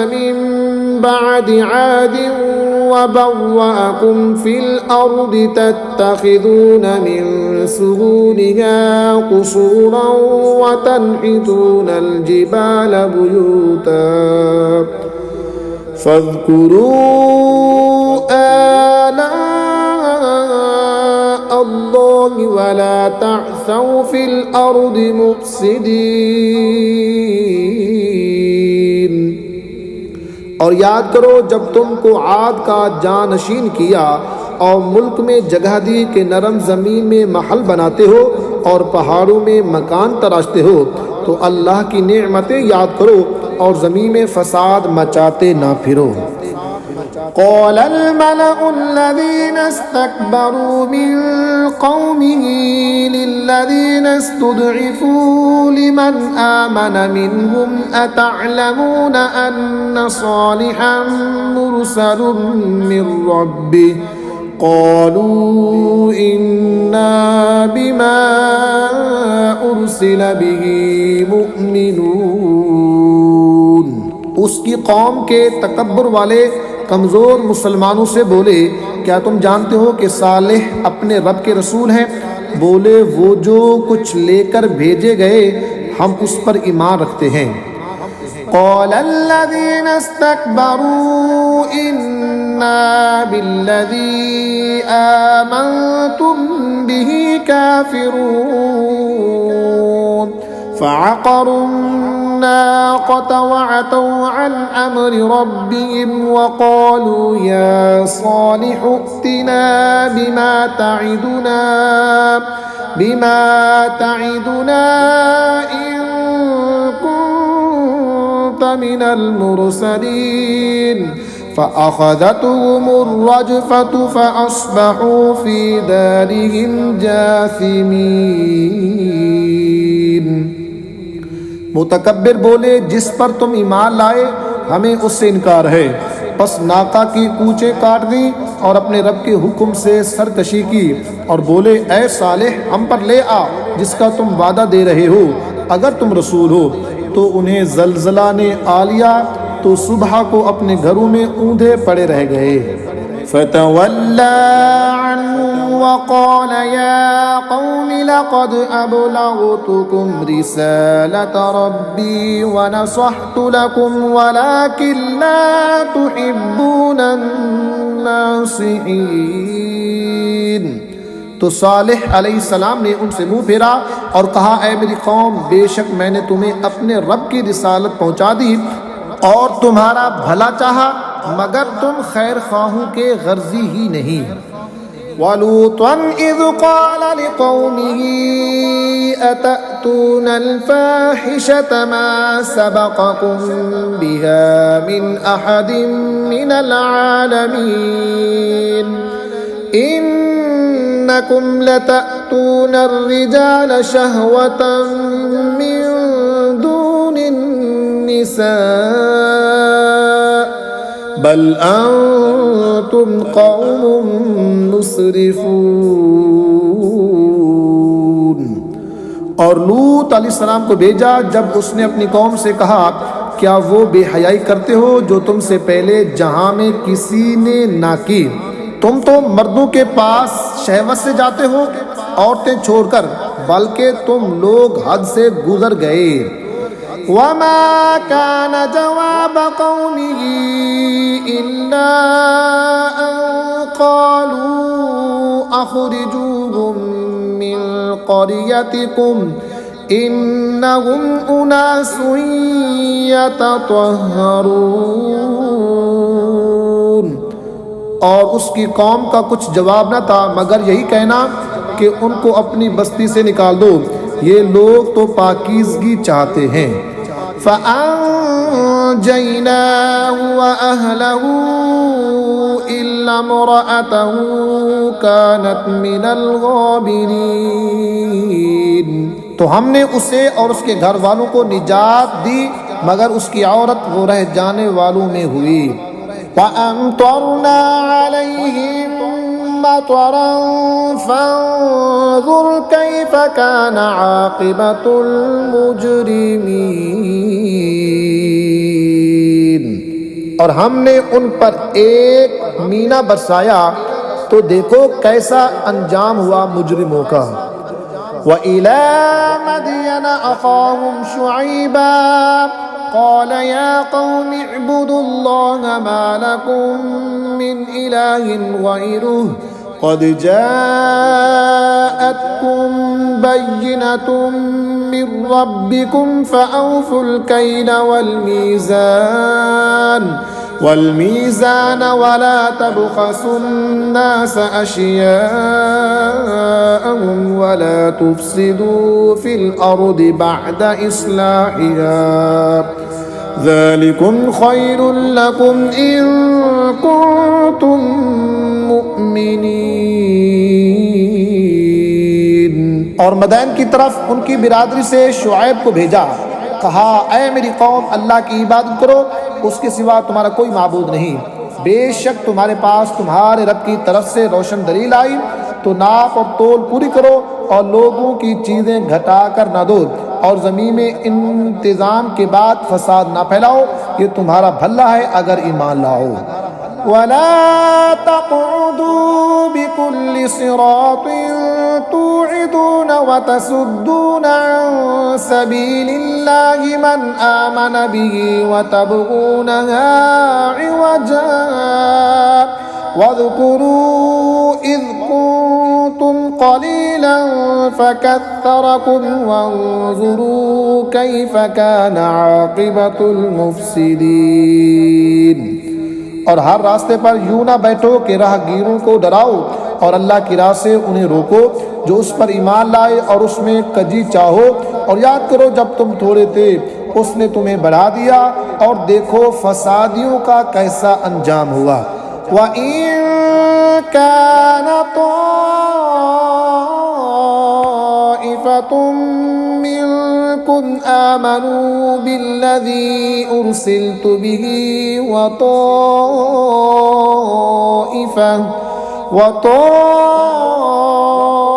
मिन बअदि आदिन वबव्वअकुम फिल अर्दि तत्तखिज़ून मिन सुहूलिहा क़ुसूरन वतनहितूनल जिबाल बुयूता फ़ज़्कुरू आला अल्लाहि वला तअसौ फिल अर्दि मुफ़सिदीन। और याद करो जब तुमको आद का जानशीन किया और मुल्क में जगह दी कि नरम ज़मीन में महल बनाते हो और पहाड़ों में मकान तराशते हो, तो अल्लाह की नेमतें याद करो और ज़मीन में फसाद मचाते ना फिरो। क़ालल मलउल्लज़ीना इस्तकबरू मिन क़ौमिही लिल्लज़ीना इस्तुदइफ़ू लिमन आमन मिनहुम अतअलमूना अन्ना सालिहन मुरसलुम मिन रब्बिह क़ालू इन्ना बिमा उरसिल बिही मुअमिनून। उसकी कौम के तकब्बुर वाले कमज़ोर मुसलमानों से बोले, क्या तुम जानते हो कि सालेह अपने रब के रसूल हैं? बोले, वो जो कुछ लेकर भेजे गए हम उस पर ईमान रखते हैं। क़ालल्लज़ीना इस्तकबरू इन्ना बिल्लज़ी आमनतुम बिही काफ़िरून फ़अक़रुन नाक़त वअतौ अन अम्रि रब्बिहिम वक़ालू या सालिहु अ'तिना बिमा तइदुना इन कुन्त मिनल मुरसलीन फ़अख़ज़तहुमुर रजफ़तु फ़अस्बहू फ़ी दारिहिम जासिमीन। मुतकब्बिर बोले, जिस पर तुम ईमान लाए हमें उससे इनकार है। बस नाका की कूचें काट दी और अपने रब के हुक्म से सरकशी की और बोले, ऐ सालेह हम पर ले आ जिसका तुम वादा दे रहे हो, अगर तुम रसूल हो। तो उन्हें ज़लज़ला ने आ लिया तो सुबह को अपने घरों में ऊँधे पड़े रह गए। फ़तवल्ला अन्हुम वक़ाल या क़ौमि लक़द अबलग़्तुकुम रिसालत रब्बी व नसहतु लकुम वलाकिन ला तुहिब्बूनन नासिहीन। तो सालेह अलैहिस्सलाम ने उनसे मुँह फेरा और कहा, ऐ मेरी कौम, बेशक मैंने तुम्हें अपने रब की रिसालत पहुँचा दी और तुम्हारा भला चाहा, मगर तुम खैर ख्वाहों के गर्जी ही नहीं। वलूतन इज़ क़ाल लिक़ौमिही अतअतूनल फ़ाहिशत मा सबक़कुम बिहा मिन अहदिन मिनल आलमीन इन्नकुम लतअतूनर रिजाल शहवतन मिन दूनिन निसा बल अंतुम कौमुम मुसरिफून। और लूत अलैहिस्सलाम को भेजा जब उसने अपनी कौम से कहा, क्या वो बेहयाई करते हो जो तुमसे पहले जहां में किसी ने ना की? तुम तो मर्दों के पास शहवत से जाते हो औरतें छोड़कर, बल्कि तुम लोग हद से गुजर गए। वमा कान जवाब कौमिही इल्ला अन क़ालू अख़रिजूहुम मिन क़रियतिकुम इन्नहुम उनासुन यततहरून। और उसकी कौम का कुछ जवाब न था मगर यही कहना कि उनको अपनी बस्ती से निकाल दो, ये लोग तो पाकीज़गी चाहते हैं। फ़अन्जयनाहु व अहलहु इल्ला इम्रअतहु कानत मिनल गाबिरीन। तो हमने उसे और उसके घर वालों को निजात दी मगर उसकी औरत वो रह जाने वालों में हुई। वअम्तरना अलैहिम मतरन फंजुर कैफ कान आक़िबतुल मुजरिमीन। और हमने उन पर एक मीना बरसाया तो देखो कैसा अंजाम हुआ मुजरिमों का। व इला मदयन अख़ाहुम शुअयबा क़ाल या क़ौमि इअ्बुदुल्लाह मा लकुम मिन इलाहिन ग़ैरुहु क़द जाअतकुम बय्यिनतुम मिन रब्बिकुम फ़अवफ़ुल कैल वल्मीज़ान वला तबख़सुन्नास अशियाअहुम वला तुफ़सिदू फ़िल अर्दि बअद इस्लाहिहा ज़ालिकुम ख़ैरुल लकुम इन कुन्तुम मुअ्मिनीन। और मदैन की तरफ उनकी बिरादरी से शुआइब को भेजा, कहा ऐ मेरी कौम, अल्लाह की इबादत करो, उसके सिवा तुम्हारा कोई माबूद नहीं। बेशक तुम्हारे पास तुम्हारे रब की तरफ से रोशन दलील आई, तो नाप और तोल पूरी करो और लोगों की चीज़ें घटा कर ना दो और ज़मीन में इंतज़ाम के बाद फसाद ना फैलाओ, ये तुम्हारा भला है अगर ईमान लाओ। वला तक़उदू बिकुल्लि सिरातिन तु'इदून व तसुद्दून अन सबीलिल्लाहि मन आमन बिही व तबगूनहा इवजा वज़कुरू इज़ कुंतुम क़लीलन फ़कत्थरकुम वंज़ुरू कैफ़ कान आक़िबतुल मुफ़सिदीन। और हर रास्ते पर यूं ना बैठो कि राहगीरों को डराओ और अल्लाह की राह से उन्हें रोको जो उस पर ईमान लाए और उसमें कजी चाहो। और याद करो जब तुम थोड़े थे उसने तुम्हें बढ़ा दिया और देखो फसादियों का कैसा अंजाम हुआ। व इन कान ताइफतुम मिनकुम आमनू बिल्लज़ी उरसिलतु बिही व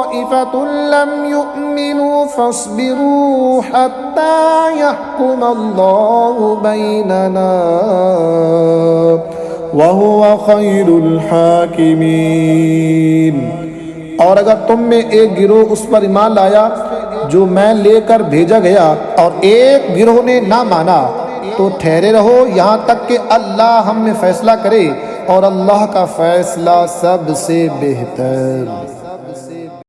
ताइफतुन लम युमिनू फस्बिरू हत्ता यहकुमल्लाहु बैनना वहुव खैरुल हाकिमीन। और अगर तुम में एक गिरोह उस पर ईमान लाया जो मैं लेकर भेजा गया और एक गिरोह ने ना माना, तो ठहरे रहो यहाँ तक कि अल्लाह हम में फैसला करे, और अल्लाह का फैसला सबसे बेहतर।